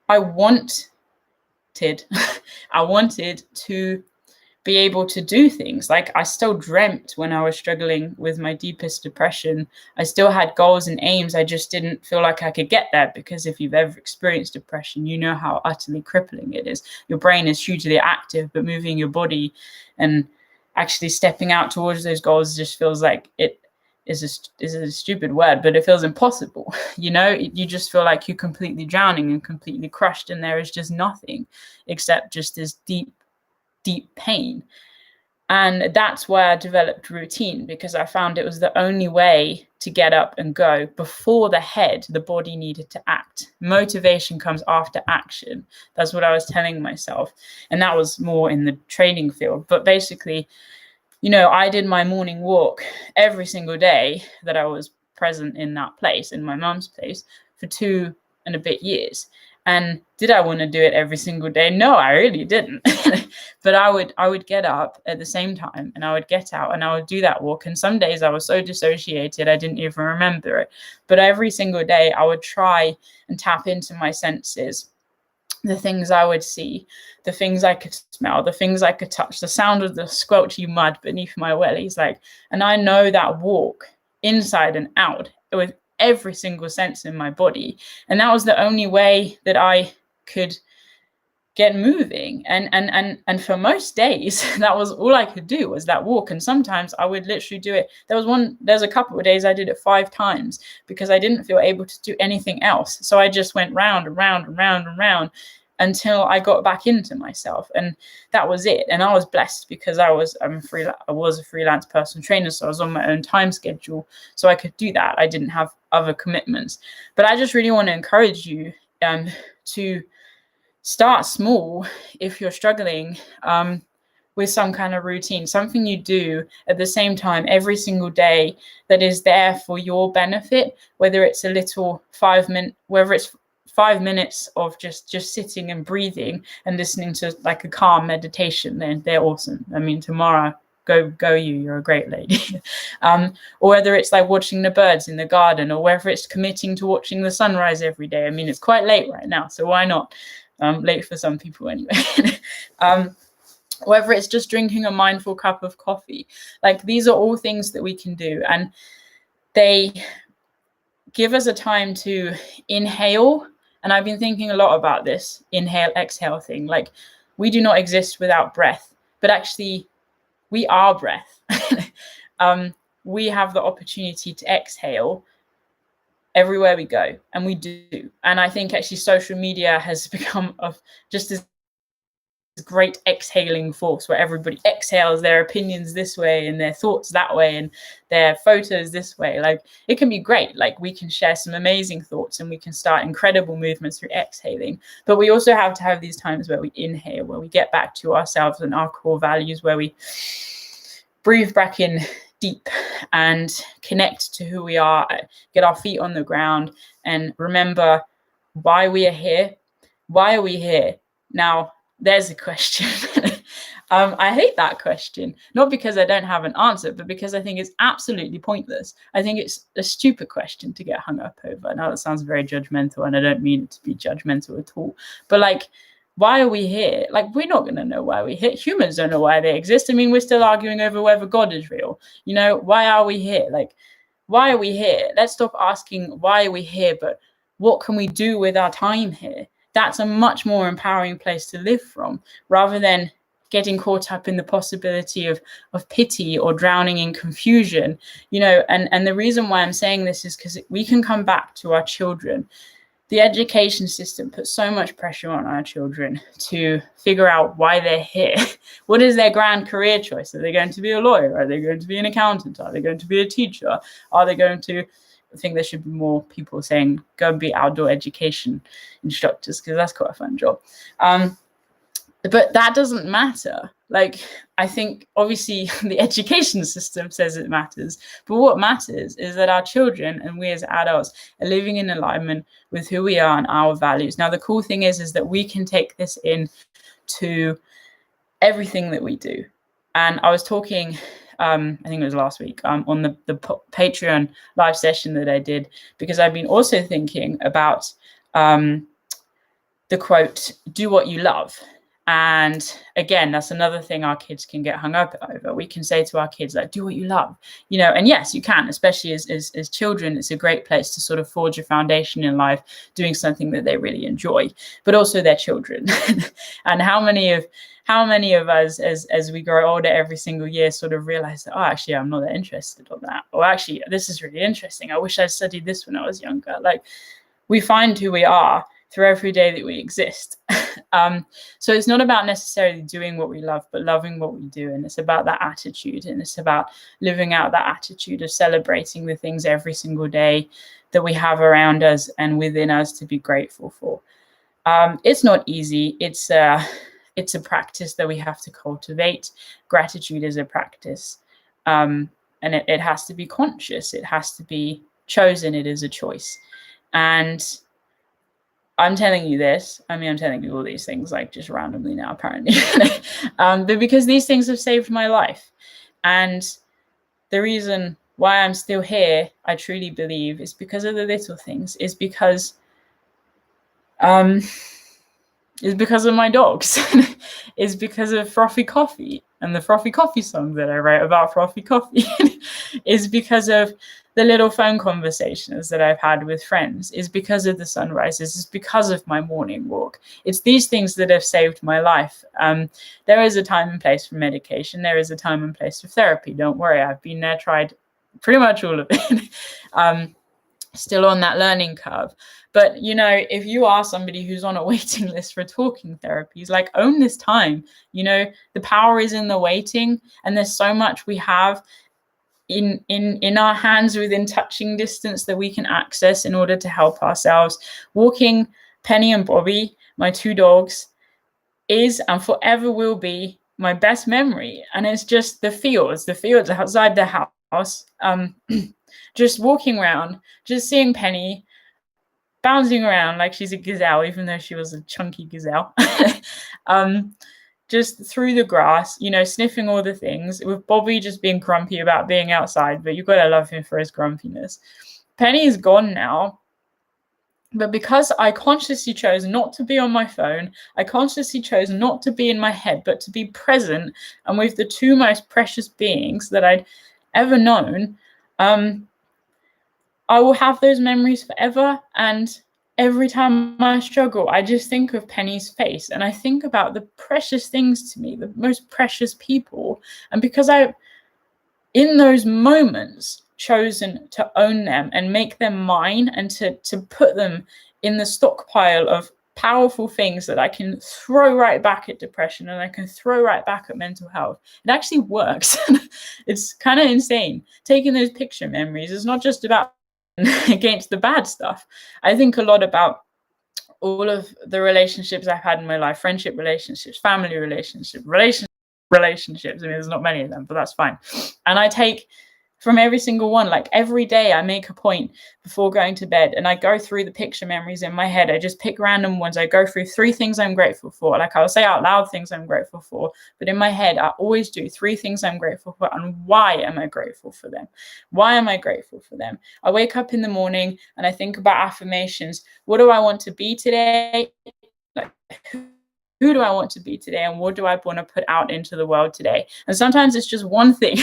I wanted to be able to do things. Like, I still dreamt when I was struggling with my deepest depression. I still had goals and aims. I just didn't feel like I could get there, because if you've ever experienced depression, you know how utterly crippling it is. Your brain is hugely active, but moving your body and actually stepping out towards those goals just feels like it is a stupid word, but it feels impossible. You know, you just feel like you're completely drowning and completely crushed, and there is just nothing except just this deep pain. And that's why I developed routine, because I found it was the only way to get up and go. Before the body needed to act. Motivation comes after action. That's what I was telling myself. And that was more in the training field. But basically, you know, I did my morning walk every single day that I was present in that place, in my mum's place, for 2 and a bit years. And did I want to do it every single day? No, I really didn't. But I would get up at the same time, and I would get out and I would do that walk. And some days I was so dissociated, I didn't even remember it. But every single day I would try and tap into my senses. The things I would see, the things I could smell, the things I could touch, the sound of the squelchy mud beneath my wellies. And I know that walk inside and out with every single sense in my body. And that was the only way that I could get moving. And for most days, that was all I could do, was that walk. And sometimes I would literally do it. There's a couple of days I did it 5 times because I didn't feel able to do anything else. So I just went round and round and round and round until I got back into myself. And that was it. And I was blessed because I was a freelance personal trainer. So I was on my own time schedule. So I could do that. I didn't have other commitments. But I just really want to encourage you to start small if you're struggling with some kind of routine, something you do at the same time every single day that is there for your benefit, whether it's a little 5 minute, whether it's 5 minutes of just sitting and breathing and listening to like a calm meditation, then they're awesome. I mean, tomorrow, go you're a great lady. Or whether it's like watching the birds in the garden, or whether it's committing to watching the sunrise every day. I mean, it's quite late right now, so why not? Late for some people anyway. Whether it's just drinking a mindful cup of coffee. Like, these are all things that we can do, and they give us a time to inhale. And I've been thinking a lot about this inhale, exhale thing. Like, we do not exist without breath, but actually we are breath. We have the opportunity to exhale everywhere we go, and we do. And I think actually social media has become just this great exhaling force, where everybody exhales their opinions this way and their thoughts that way and their photos this way. Like, it can be great. Like, we can share some amazing thoughts and we can start incredible movements through exhaling. But we also have to have these times where we inhale, where we get back to ourselves and our core values, where we breathe back in deep and connect to who we are, get our feet on the ground, and remember why we are here. Why are we here? Now, there's a question. I hate that question, not because I don't have an answer, but because I think it's absolutely pointless. I think it's a stupid question to get hung up over. Now, that sounds very judgmental, and I don't mean it to be judgmental at all. But like, why are we here? Like, we're not going to know why we're here. Humans don't know why they exist. I mean, we're still arguing over whether God is real. You know, why are we here? Like, why are we here? Let's stop asking why are we here, but what can we do with our time here? That's a much more empowering place to live from, rather than getting caught up in the possibility of pity or drowning in confusion. You know, and the reason why I'm saying this is because we can come back to our children. The education system puts so much pressure on our children to figure out why they're here. What is their grand career choice? Are they going to be a lawyer? Are they going to be an accountant? Are they going to be a teacher? Are they going to think there should be more people saying go and be outdoor education instructors, because that's quite a fun job. But that doesn't matter. Like, I think obviously the education system says it matters, but what matters is that our children and we as adults are living in alignment with who we are and our values. Now, the cool thing is that we can take this in to everything that we do. And I was talking, I think it was last week, on the Patreon live session that I did, because I've been also thinking about the quote, do what you love. And again, that's another thing our kids can get hung up over. We can say to our kids, like, do what you love, and yes, you can, especially as children. It's a great place to sort of forge a foundation in life, doing something that they really enjoy, but also their children. And how many of us as we grow older every single year sort of realize that, oh, actually, I'm not that interested in that. Or actually, this is really interesting. I wish I'd studied this when I was younger. Like, we find who we are through every day that we exist. So it's not about necessarily doing what we love, but loving what we do. And it's about that attitude. And it's about living out that attitude of celebrating the things every single day that we have around us and within us to be grateful for. It's not easy. It's a practice that we have to cultivate. Gratitude is a practice. And it has to be conscious. It has to be chosen. It is a choice. And I'm telling you this. I mean, I'm telling you all these things like just randomly now, apparently. But because these things have saved my life. And the reason why I'm still here, I truly believe, is because of the little things. Is because of my dogs. Is because of Frothy Coffee and the Frothy Coffee song that I wrote about Frothy Coffee. Is because of the little phone conversations that I've had with friends. Is because of the sunrises. Is because of my morning walk. It's these things that have saved my life. There is a time and place for medication. There is a time and place for therapy. Don't worry, I've been there, tried pretty much all of it. Still on that learning curve. But, if you are somebody who's on a waiting list for talking therapies, like, own this time. The power is in the waiting, and there's so much we have in our hands within touching distance that we can access in order to help ourselves. Walking Penny and Bobby, my two dogs, is and forever will be my best memory. And it's just the fields outside the house, just walking around, just seeing Penny bouncing around like she's a gazelle, even though she was a chunky gazelle. Just through the grass, sniffing all the things, with Bobby just being grumpy about being outside, but you've got to love him for his grumpiness. Penny is gone now, but because I consciously chose not to be on my phone, I consciously chose not to be in my head, but to be present and with the two most precious beings that I'd ever known, I will have those memories forever. And every time I struggle, I just think of Penny's face and I think about the precious things to me, the most precious people. And because I've, in those moments, chosen to own them and make them mine and to put them in the stockpile of powerful things that I can throw right back at depression and I can throw right back at mental health. It actually works. It's kind of insane. Taking those picture memories is not just about against the bad stuff. I think a lot about all of the relationships I've had in my life, friendship relationships, family relationships. I mean, there's not many of them, but that's fine. And I take from every single one, like every day I make a point before going to bed and I go through the picture memories in my head. I just pick random ones. I go through 3 things I'm grateful for. Like, I'll say out loud things I'm grateful for, but in my head, I always do 3 things I'm grateful for. And why am I grateful for them? Why am I grateful for them? I wake up in the morning and I think about affirmations. What do I want to be today? Like, who do I want to be today? And what do I want to put out into the world today? And sometimes it's just one thing.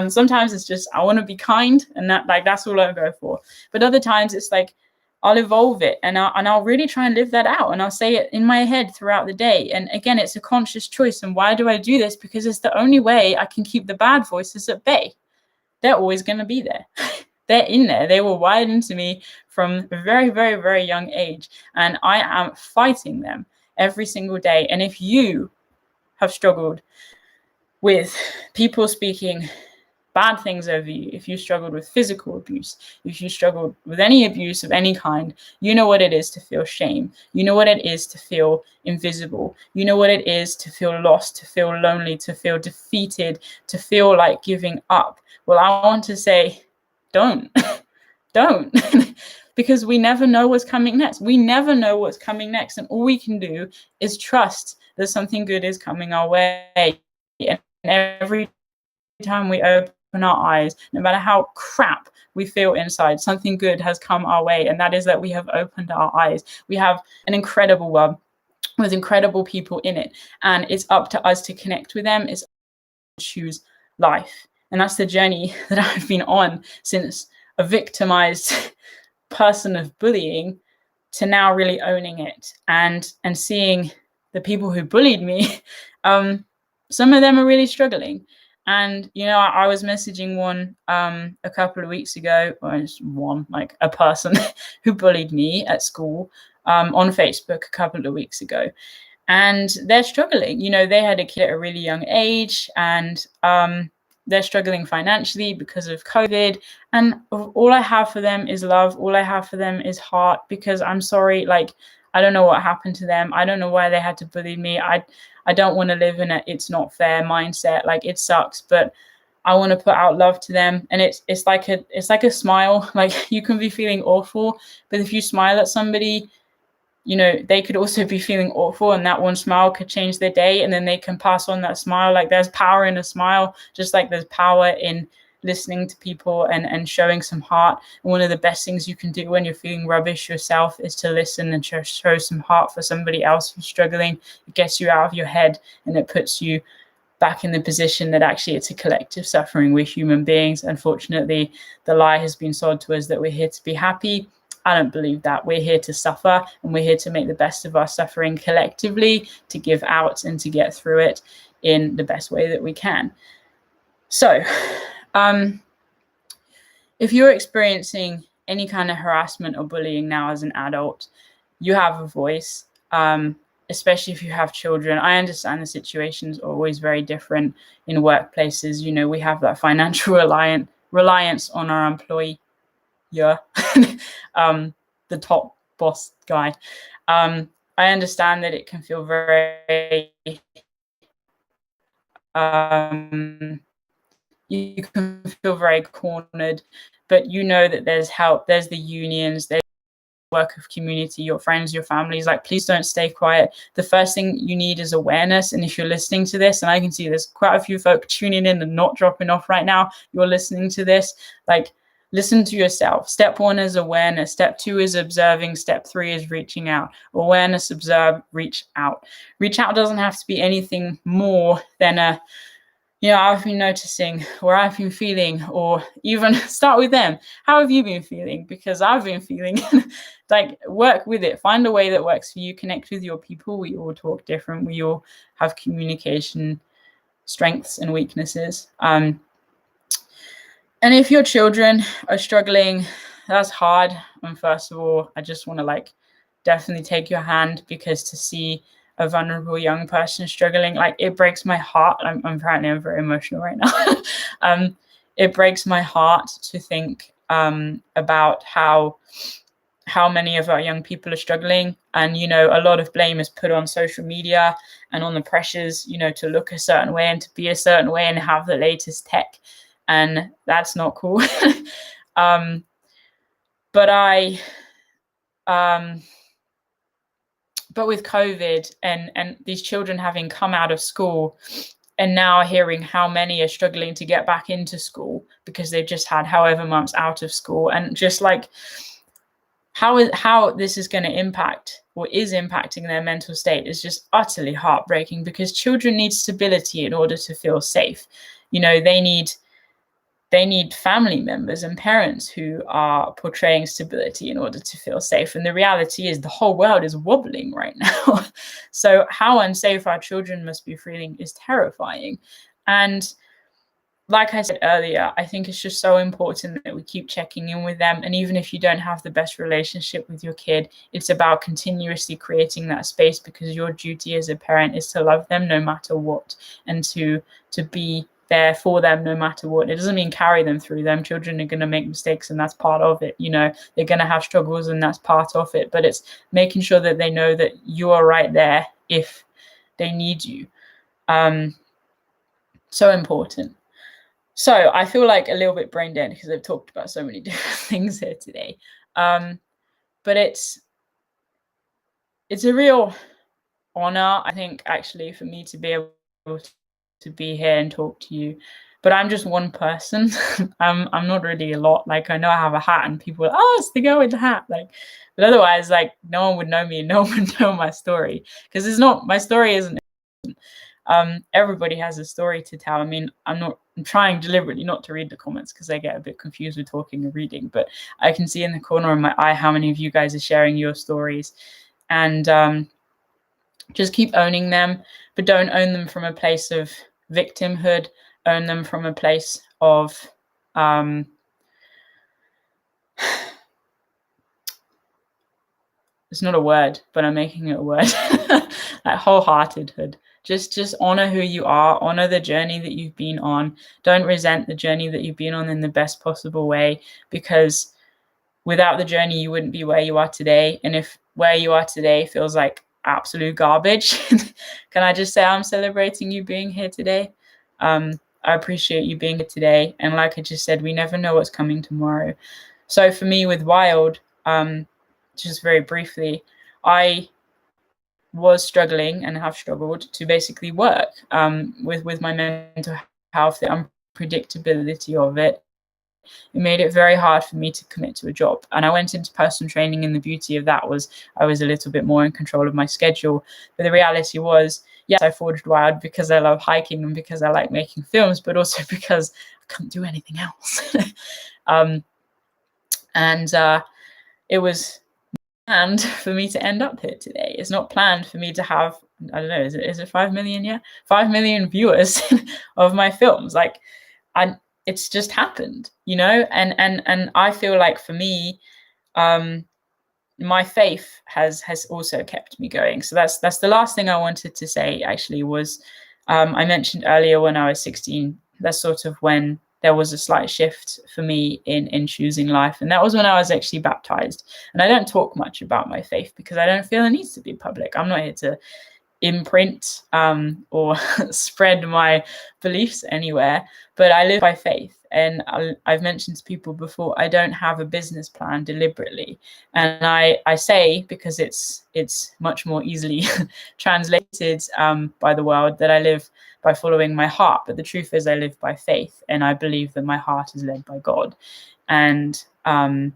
Sometimes it's just, I want to be kind, and that's all I go for. But other times it's like, I'll evolve it and I'll really try and live that out. And I'll say it in my head throughout the day. And again, it's a conscious choice. And why do I do this? Because it's the only way I can keep the bad voices at bay. They're always going to be there. They're in there. They were wired into me from a very, very, very young age. And I am fighting them every single day. And if you have struggled with people speaking bad things over you, if you struggled with physical abuse, if you struggled with any abuse of any kind, you know what it is to feel shame. You know what it is to feel invisible. You know what it is to feel lost, to feel lonely, to feel defeated, to feel like giving up. Well, I want to say, don't. Don't. Because we never know what's coming next. We never know what's coming next. And all we can do is trust that something good is coming our way. And every time we open our eyes, no matter how crap we feel inside, something good has come our way. And that is that we have opened our eyes. We have an incredible world with incredible people in it. And it's up to us to connect with them. It's up to choose life. And that's the journey that I've been on since a victimized person of bullying to now really owning it and seeing the people who bullied me. Some of them are really struggling. And, you know, I was messaging one a couple of weeks ago, or just one, like a person who bullied me at school on Facebook a couple of weeks ago. And they're struggling. You know, they had a kid at a really young age, and they're struggling financially because of COVID. And all I have for them is love. All I have for them is heart, because I'm sorry, like, I don't know what happened to them. I don't know why they had to bully me. I don't want to live in a it's not fair mindset. Like, it sucks, but I want to put out love to them. And it's like a smile. Like, you can be feeling awful, but if you smile at somebody, you know, they could also be feeling awful, and that one smile could change their day, and then they can pass on that smile. Like, there's power in a smile, just like there's power in listening to people and showing some heart. And one of the best things you can do when you're feeling rubbish yourself is to listen and show some heart for somebody else who's struggling. It gets you out of your head, and it puts you back in the position that actually it's a collective suffering. We're human beings. Unfortunately, the lie has been sold to us that we're here to be happy. I don't believe that. We're here to suffer, and we're here to make the best of our suffering collectively, to give out and to get through it in the best way that we can. So, if you're experiencing any kind of harassment or bullying now as an adult, you have a voice, especially if you have children. I understand the situation's always very different in workplaces. You know, we have that financial reliance on our employee. Yeah, the top boss guy. I understand that it can feel very, you can feel very cornered, but you know that there's help. There's the unions, there's work of community, your friends, your families. Like, please don't stay quiet. The first thing you need is awareness. And if you're listening to this, and I can see there's quite a few folk tuning in and not dropping off right now, you're listening to this, like, listen to yourself. Step 1 is awareness. Step 2 is observing. Step 3 is reaching out. Awareness, observe, reach out. Reach out doesn't have to be anything more than a, you know, I've been noticing, or I've been feeling, or even start with them. How have you been feeling? Because I've been feeling. Like, work with it. Find a way that works for you. Connect with your people. We all talk different. We all have communication strengths and weaknesses. And if your children are struggling, that's hard. And first of all, I just want to, like, definitely take your hand, because to see a vulnerable young person struggling, like, it breaks my heart. I'm very emotional right now. It breaks my heart to think about how many of our young people are struggling. And, you know, a lot of blame is put on social media and on the pressures, you know, to look a certain way and to be a certain way and have the latest tech. And that's not cool. But with COVID and these children having come out of school and now hearing how many are struggling to get back into school because they've just had however months out of school, and just like how this is going to impact or is impacting their mental state is just utterly heartbreaking, because children need stability in order to feel safe. You know, they need family members and parents who are portraying stability in order to feel safe. And the reality is the whole world is wobbling right now. So how unsafe our children must be feeling is terrifying. And like I said earlier, I think it's just so important that we keep checking in with them. And even if you don't have the best relationship with your kid, it's about continuously creating that space, because your duty as a parent is to love them no matter what, and to be there for them no matter what. It doesn't mean carry them through them. Children are going to make mistakes, and that's part of it. You know, they're going to have struggles, and that's part of it. But it's making sure that they know that you are right there if they need you. So important. So I feel like a little bit brain dead because I've talked about so many different things here today. But it's a real honor, I think, actually, for me to be able to be here and talk to you. But I'm just one person. I'm not really a lot. Like, I know I have a hat and people are, oh, it's the girl with the hat. Like, but otherwise, like, no one would know me. No one would know my story, because it's not, my story isn't. Everybody has a story to tell. I mean, I'm trying deliberately not to read the comments because I get a bit confused with talking and reading, but I can see in the corner of my eye how many of you guys are sharing your stories. And just keep owning them, but don't own them from a place of victimhood. Own them from a place of it's not a word, but I'm making it a word. Like wholeheartedhood. Just honor who you are, honor the journey that you've been on. Don't resent the journey that you've been on in the best possible way, because without the journey, you wouldn't be where you are today. And if where you are today feels like absolute garbage, can I just say I'm celebrating you being here today? I appreciate you being here today. And like I just said, we never know what's coming tomorrow. So for me with Wild, just very briefly, I was struggling and have struggled to basically work with my mental health, the unpredictability of it. It made it very hard for me to commit to a job. And I went into personal training, and the beauty of that was I was a little bit more in control of my schedule. But the reality was, yes, I forged Wild because I love hiking and because I like making films, but also because I couldn't do anything else. It was planned for me to end up here today. It's not planned for me to have, I don't know, is it 5 million? Yeah, 5 million viewers of my films. Like, it's just happened, you know. And I feel like for me, my faith has also kept me going. So that's the last thing I wanted to say. Actually, was I mentioned earlier when I was 16. That's sort of when there was a slight shift for me in choosing life. And that was when I was actually baptized. And I don't talk much about my faith because I don't feel it needs to be public. I'm not here to imprint or spread my beliefs anywhere, but I live by faith. And I've mentioned to people before, I don't have a business plan deliberately. And I say, because it's much more easily translated by the world, that I live by following my heart. But the truth is I live by faith, and I believe that my heart is led by God. And I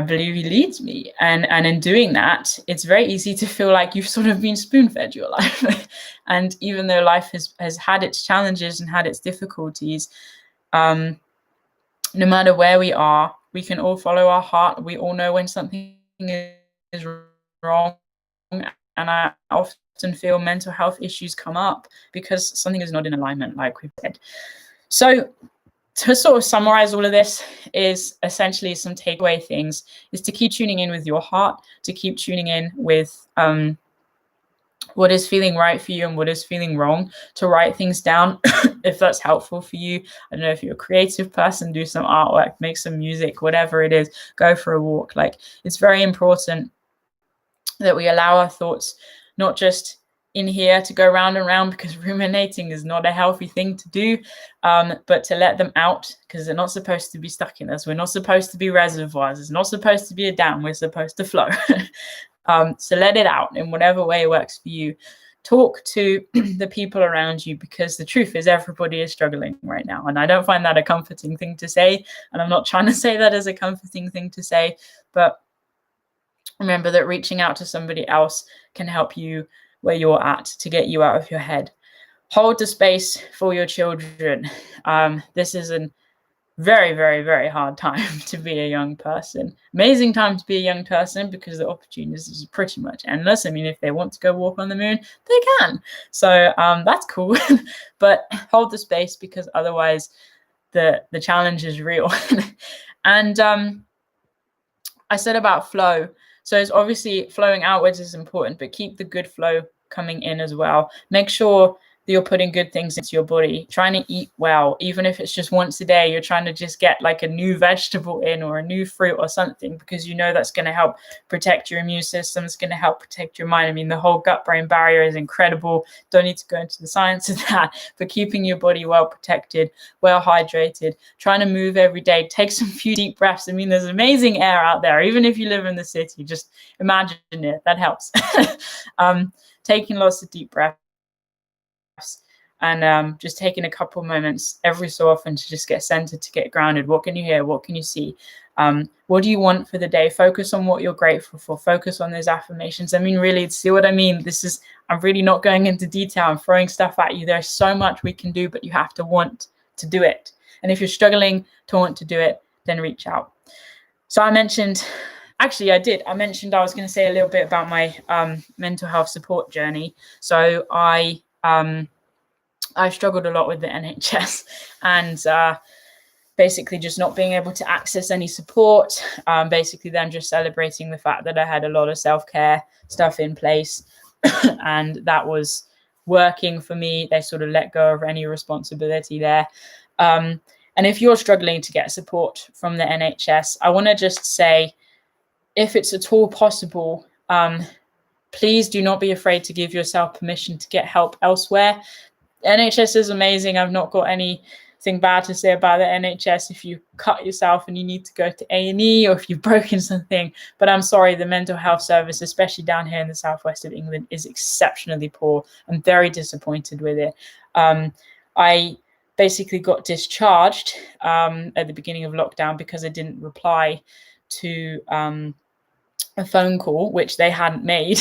believe he leads me. And in doing that, it's very easy to feel like you've sort of been spoon-fed your life. And even though life has had its challenges and had its difficulties, no matter where we are, we can all follow our heart. We all know when something is wrong. And I often feel mental health issues come up because something is not in alignment, like we've said. So to sort of summarize all of this is essentially some takeaway things, is to keep tuning in with your heart, to keep tuning in with what is feeling right for you and what is feeling wrong, to write things down if that's helpful for you. I don't know, if you're a creative person, do some artwork, make some music, whatever it is, go for a walk. Like, it's very important that we allow our thoughts not just in here to go round and round, because ruminating is not a healthy thing to do, but to let them out, because they're not supposed to be stuck in us. We're not supposed to be reservoirs. It's not supposed to be a dam. We're supposed to flow. So let it out in whatever way works for you. Talk to the people around you, because the truth is everybody is struggling right now. And I don't find that a comforting thing to say. And I'm not trying to say that as a comforting thing to say, but remember that reaching out to somebody else can help you where you're at, to get you out of your head. Hold the space for your children. This is a very, very, very hard time to be a young person. Amazing time to be a young person, because the opportunities are pretty much endless. I mean, if they want to go walk on the moon, they can. So that's cool. But hold the space, because otherwise the challenge is real. And I said about flow. So it's obviously flowing outwards is important, but keep the good flow coming in as well. Make sure that you're putting good things into your body, trying to eat well, even if it's just once a day, you're trying to just get like a new vegetable in or a new fruit or something, because you know that's going to help protect your immune system. It's going to help protect your mind. I mean, the whole gut-brain barrier is incredible. Don't need to go into the science of that, but keeping your body well protected, well hydrated, trying to move every day, take some few deep breaths. I mean, there's amazing air out there. Even if you live in the city, just imagine it. That helps. Taking lots of deep breaths. And just taking a couple moments every so often to just get centered, to get grounded. What can you hear? What can you see? What do you want for the day? Focus on what you're grateful for. Focus on those affirmations. I mean, really, see what I mean? I'm really not going into detail. I'm throwing stuff at you. There's so much we can do, but you have to want to do it. And if you're struggling to want to do it, then reach out. So I mentioned I was going to say a little bit about my mental health support journey. So I've struggled a lot with the NHS and basically just not being able to access any support. Basically then just celebrating the fact that I had a lot of self-care stuff in place and that was working for me. They sort of let go of any responsibility there. And if you're struggling to get support from the NHS, I want to just say, if it's at all possible, please do not be afraid to give yourself permission to get help elsewhere. NHS is amazing. I've not got anything bad to say about the NHS if you cut yourself and you need to go to A&E or if you've broken something. But I'm sorry, the mental health service, especially down here in the southwest of England, is exceptionally poor. I'm very disappointed with it. I basically got discharged at the beginning of lockdown because I didn't reply to a phone call, which they hadn't made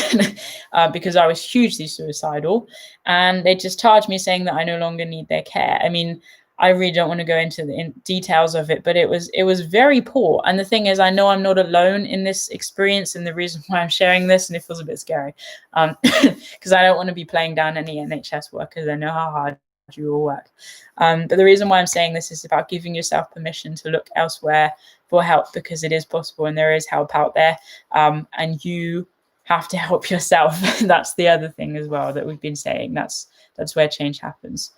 because I was hugely suicidal, and they just charged me saying that I no longer need their care. I mean, I really don't want to go into the details of it, but it was very poor. And the thing is, I know I'm not alone in this experience, and the reason why I'm sharing this, and it feels a bit scary, because I don't want to be playing down any NHS workers. I know how hard you all work. But the reason why I'm saying this is about giving yourself permission to look elsewhere for help, because it is possible and there is help out there, and you have to help yourself. That's the other thing as well that we've been saying. That's where change happens.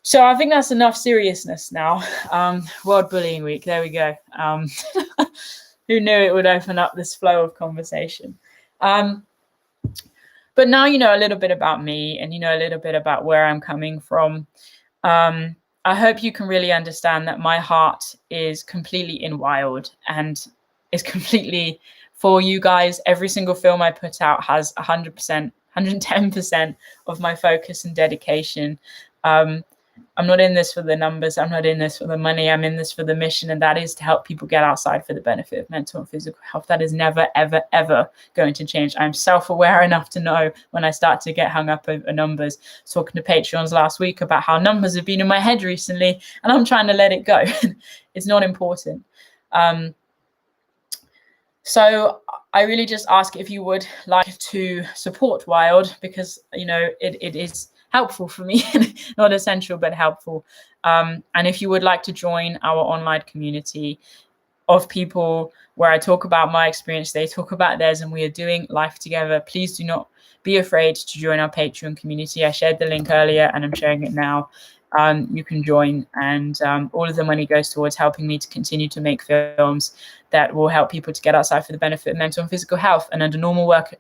So I think that's enough seriousness now. World Bullying Week, there we go. Who knew it would open up this flow of conversation? But now you know a little bit about me, and you know a little bit about where I'm coming from. I hope you can really understand that my heart is completely in wild and is completely for you guys. Every single film I put out has 100%, 110% of my focus and dedication. I'm not in this for the numbers. I'm not in this for the money. I'm in this for the mission, and that is to help people get outside for the benefit of mental and physical health. That is never, ever, ever going to change. I'm self-aware enough to know when I start to get hung up over numbers. Talking to Patreons last week about how numbers have been in my head recently, and I'm trying to let it go. It's not important. So I really just ask if you would like to support Wild, because, you know, it is helpful for me, not essential, but helpful. And if you would like to join our online community of people where I talk about my experience, they talk about theirs, and we are doing life together, please do not be afraid to join our Patreon community. I shared the link earlier and I'm sharing it now. You can join, and all of the money goes towards helping me to continue to make films that will help people to get outside for the benefit of mental and physical health. And under normal work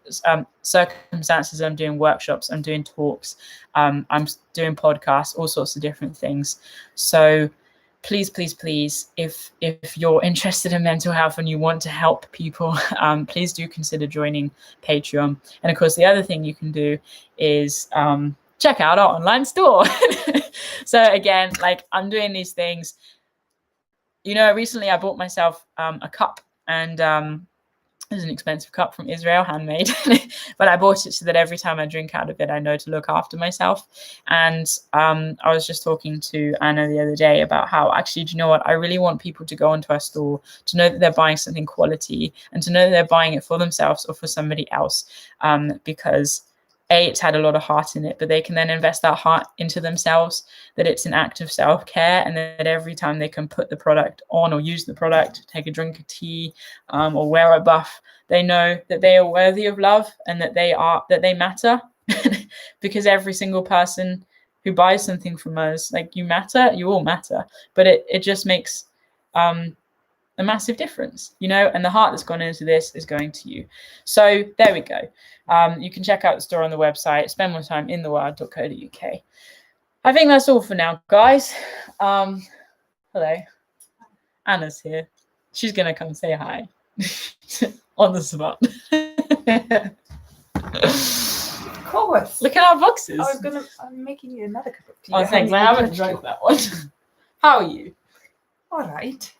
circumstances, I'm doing workshops, I'm doing talks, I'm doing podcasts, all sorts of different things. So please, please, please, if you're interested in mental health and you want to help people, please do consider joining Patreon. And of course, the other thing you can do is check out our online store. So again, like, I'm doing these things. You know, recently I bought myself a cup, and it was an expensive cup from Israel, handmade, but I bought it so that every time I drink out of it, I know to look after myself. And I was just talking to Anna the other day about how, actually, do you know what? I really want people to go onto our store, to know that they're buying something quality, and to know that they're buying it for themselves or for somebody else, because it's had a lot of heart in it, but they can then invest that heart into themselves, that it's an act of self-care, and that every time they can put the product on or use the product, take a drink of tea, or wear a buff, they know that they are worthy of love and that they matter, because every single person who buys something from us, like you matter, you all matter, but it just makes a massive difference, you know, and the heart that's gone into this is going to you. So there we go. You can check out the store on the website, spend more time in the wild.co.uk. I think that's all for now, guys. Hello, Anna's here. She's gonna come say hi on the spot. Of course. Look at our boxes. I'm making you another cup of tea. Oh, thanks. I haven't drunk that one. How are you? All right.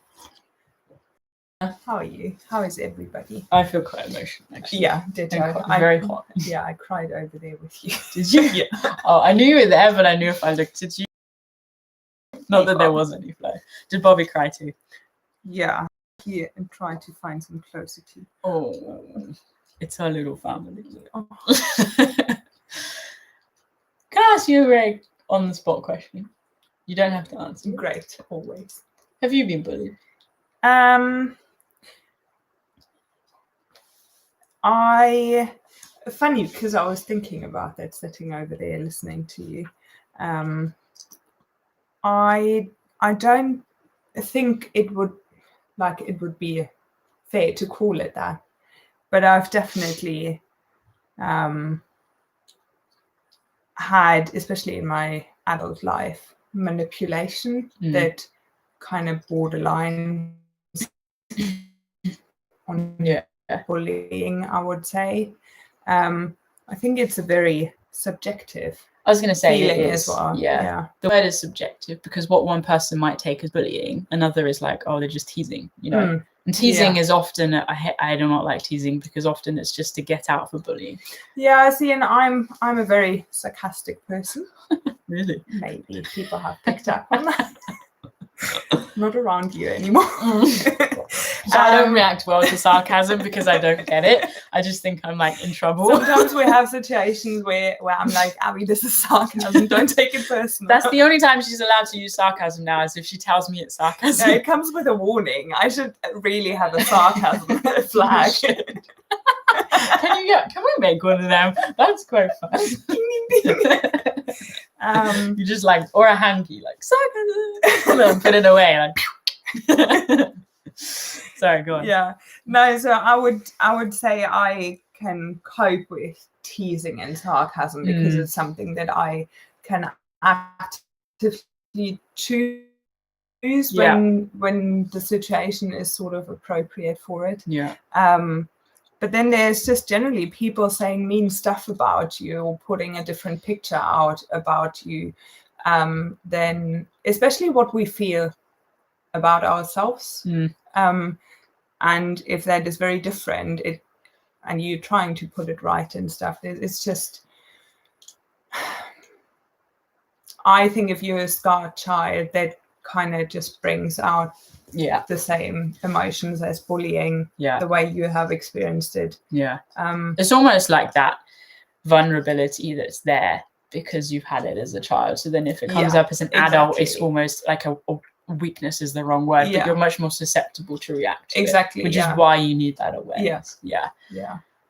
How are you? How is everybody? I feel quite emotional, actually. Yeah, did I? Very hot. Yeah, I cried over there with you. Did you? Yeah. Oh, I knew you were there, but I knew if I looked at you. Not that there was any flow. Did Bobby cry too? Yeah. Here and trying to find some closer to. Oh, it's our little family. Oh. Can I ask you a very on-the-spot question? You don't have to answer. Great, always. Have you been bullied? Funny because I was thinking about that sitting over there listening to you. I don't think it would be fair to call it that, but I've definitely had, especially in my adult life, manipulation that kind of borderline on bullying, I would say. I think it's a very subjective I was going to say feeling it is, as well. Yeah. The word is subjective because what one person might take as bullying, another is like, oh, they're just teasing, you know. And teasing is often, I do not like teasing because often it's just to get out for bullying. Yeah, see, and I'm a very sarcastic person. Really? Maybe people have picked up on that. Not around you anymore. So I don't react well to sarcasm because I don't get it. I just think I'm like in trouble. Sometimes we have situations where I'm like, Abbie, this is sarcasm. Don't take it personal. That's the only time she's allowed to use sarcasm now, is if she tells me it's sarcasm. Yeah, it comes with a warning. I should really have a sarcasm flag. Can we make one of them? That's quite fun. You just like, or a hanky, like sarcasm, and put it away. Like, sorry, go on. Yeah, no. So I would say I can cope with teasing and sarcasm because it's something that I can actively choose when the situation is sort of appropriate for it. Yeah. But then there's just generally people saying mean stuff about you or putting a different picture out about you, then especially what we feel about ourselves. And if that is very different, and you're trying to put it right and stuff, it's just, I think if you're a scarred child, that kind of just brings out the same emotions as bullying, the way you have experienced it. It's almost like that vulnerability that's there because you've had it as a child. So then if it comes up as an adult, it's almost like a weakness is the wrong word, but you're much more susceptible to react to it, which is why you need that awareness.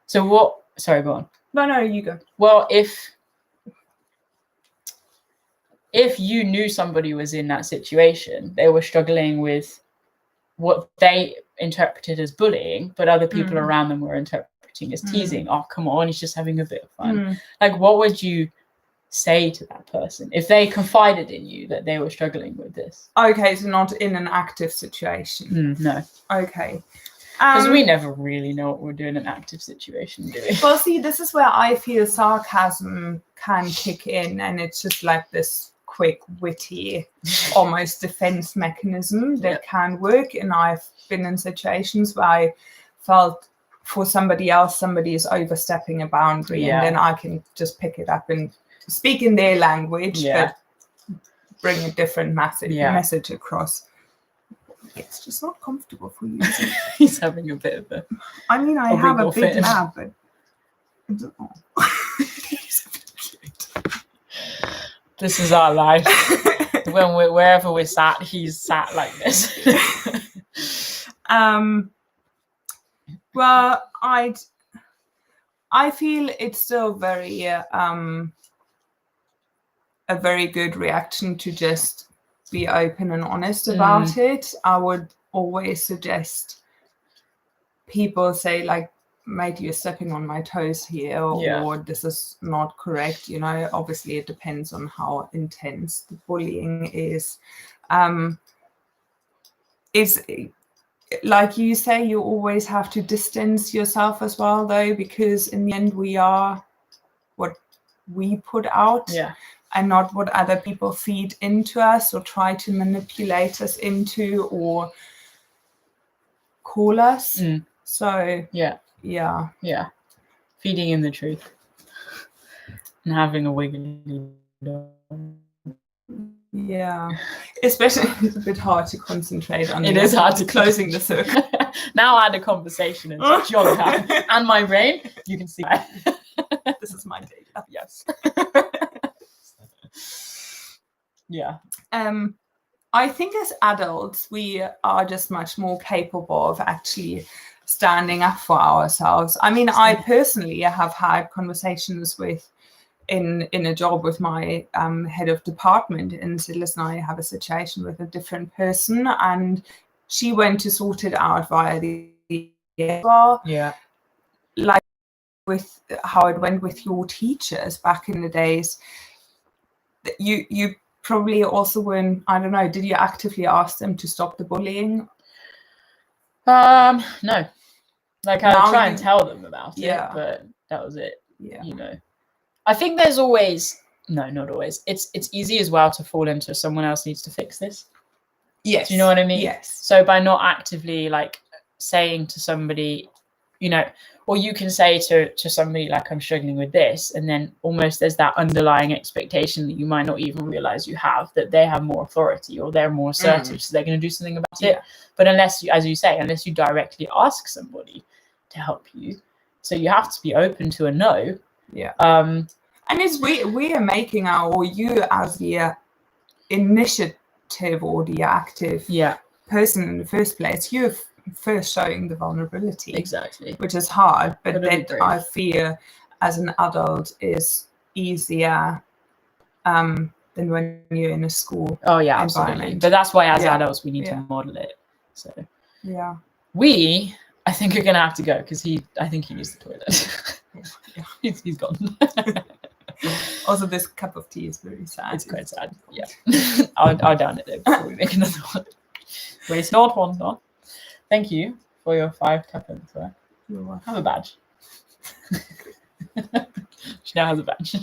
So sorry, go on. No, you go. Well, if you knew somebody was in that situation, they were struggling with what they interpreted as bullying, but other people around them were interpreting as teasing. Oh, come on, he's just having a bit of fun. Like, what would you say to that person if they confided in you that they were struggling with this? Okay, so not in an active situation. No. Okay. Because we never really know what we're doing in an active situation, do we? Well, see, this is where I feel sarcasm can kick in, and it's just like this quick, witty, almost defense mechanism that can work. And I've been in situations where I felt for somebody else, somebody is overstepping a boundary, and then I can just pick it up and speak in their language, but bring a different message across. It's just not comfortable for you. He's having a bit of a... I mean, I have a big lab, but... This is our life. Wherever we're sat, he's sat like this. Well, I feel it's still very a very good reaction to just be open and honest about it. I would always suggest people say, like, mate, you're stepping on my toes here, or this is not correct. You know, obviously it depends on how intense the bullying is. Is like you say, you always have to distance yourself as well, though, because in the end we are what we put out, and not what other people feed into us or try to manipulate us into or call us. So yeah, feeding in the truth and having a wiggly dog. Yeah, especially it's a bit hard to concentrate on. It is hard to closing the circle. Now I had a conversation and it's jolly happy. And my brain, you can see. This is my data. Yes. Yeah. I think as adults, we are just much more capable of actually standing up for ourselves. I mean, I personally have had conversations in a job with my head of department and said, listen, I have a situation with a different person, and she went to sort it out via the well. Yeah. Like with how it went with your teachers back in the days, you probably also weren't, I don't know, did you actively ask them to stop the bullying? No. Like I would try and tell them about it, but that was it. Yeah. You know. I think there's always, no, not always. It's easy as well to fall into someone else needs to fix this. Yes. Do you know what I mean? Yes. So by not actively like saying to somebody, you know, or you can say to somebody like, I'm struggling with this, and then almost there's that underlying expectation that you might not even realize you have, that they have more authority or they're more assertive, so they're going to do something about it. But unless you, as you say, unless you directly ask somebody to help you, so you have to be open to a no. Yeah. And it's we are making or you as the initiative or the active person in the first place, you're first showing the vulnerability. Exactly. Which is hard, but that I fear as an adult is easier than when you're in a school environment. Absolutely. But that's why as adults we need to model it. So I think you're gonna have to go because I think he used the toilet. He's gone. Also, this cup of tea is very sad. It's quite sad. Yeah. I'll down it though before we make another one. Waste not, want not. Thank you for your 5 tuppence. Have a badge. She now has a badge.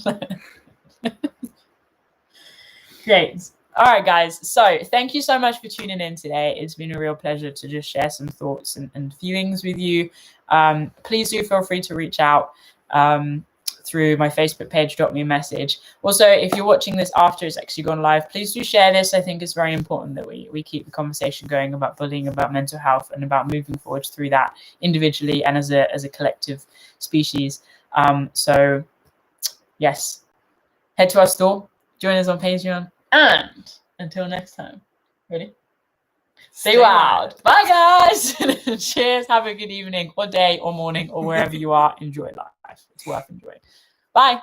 Great. All right, guys. So thank you so much for tuning in today. It's been a real pleasure to just share some thoughts and feelings with you. Please do feel free to reach out through my Facebook page, drop me a message. Also, if you're watching this after it's actually gone live, please do share this. I think it's very important that we keep the conversation going about bullying, about mental health, and about moving forward through that individually and as a collective species. So yes, head to our store, join us on Patreon, and until next time, ready? Stay wild. Bye, guys. Cheers. Have a good evening or day or morning or wherever you are. Enjoy life. It's worth enjoying. Bye.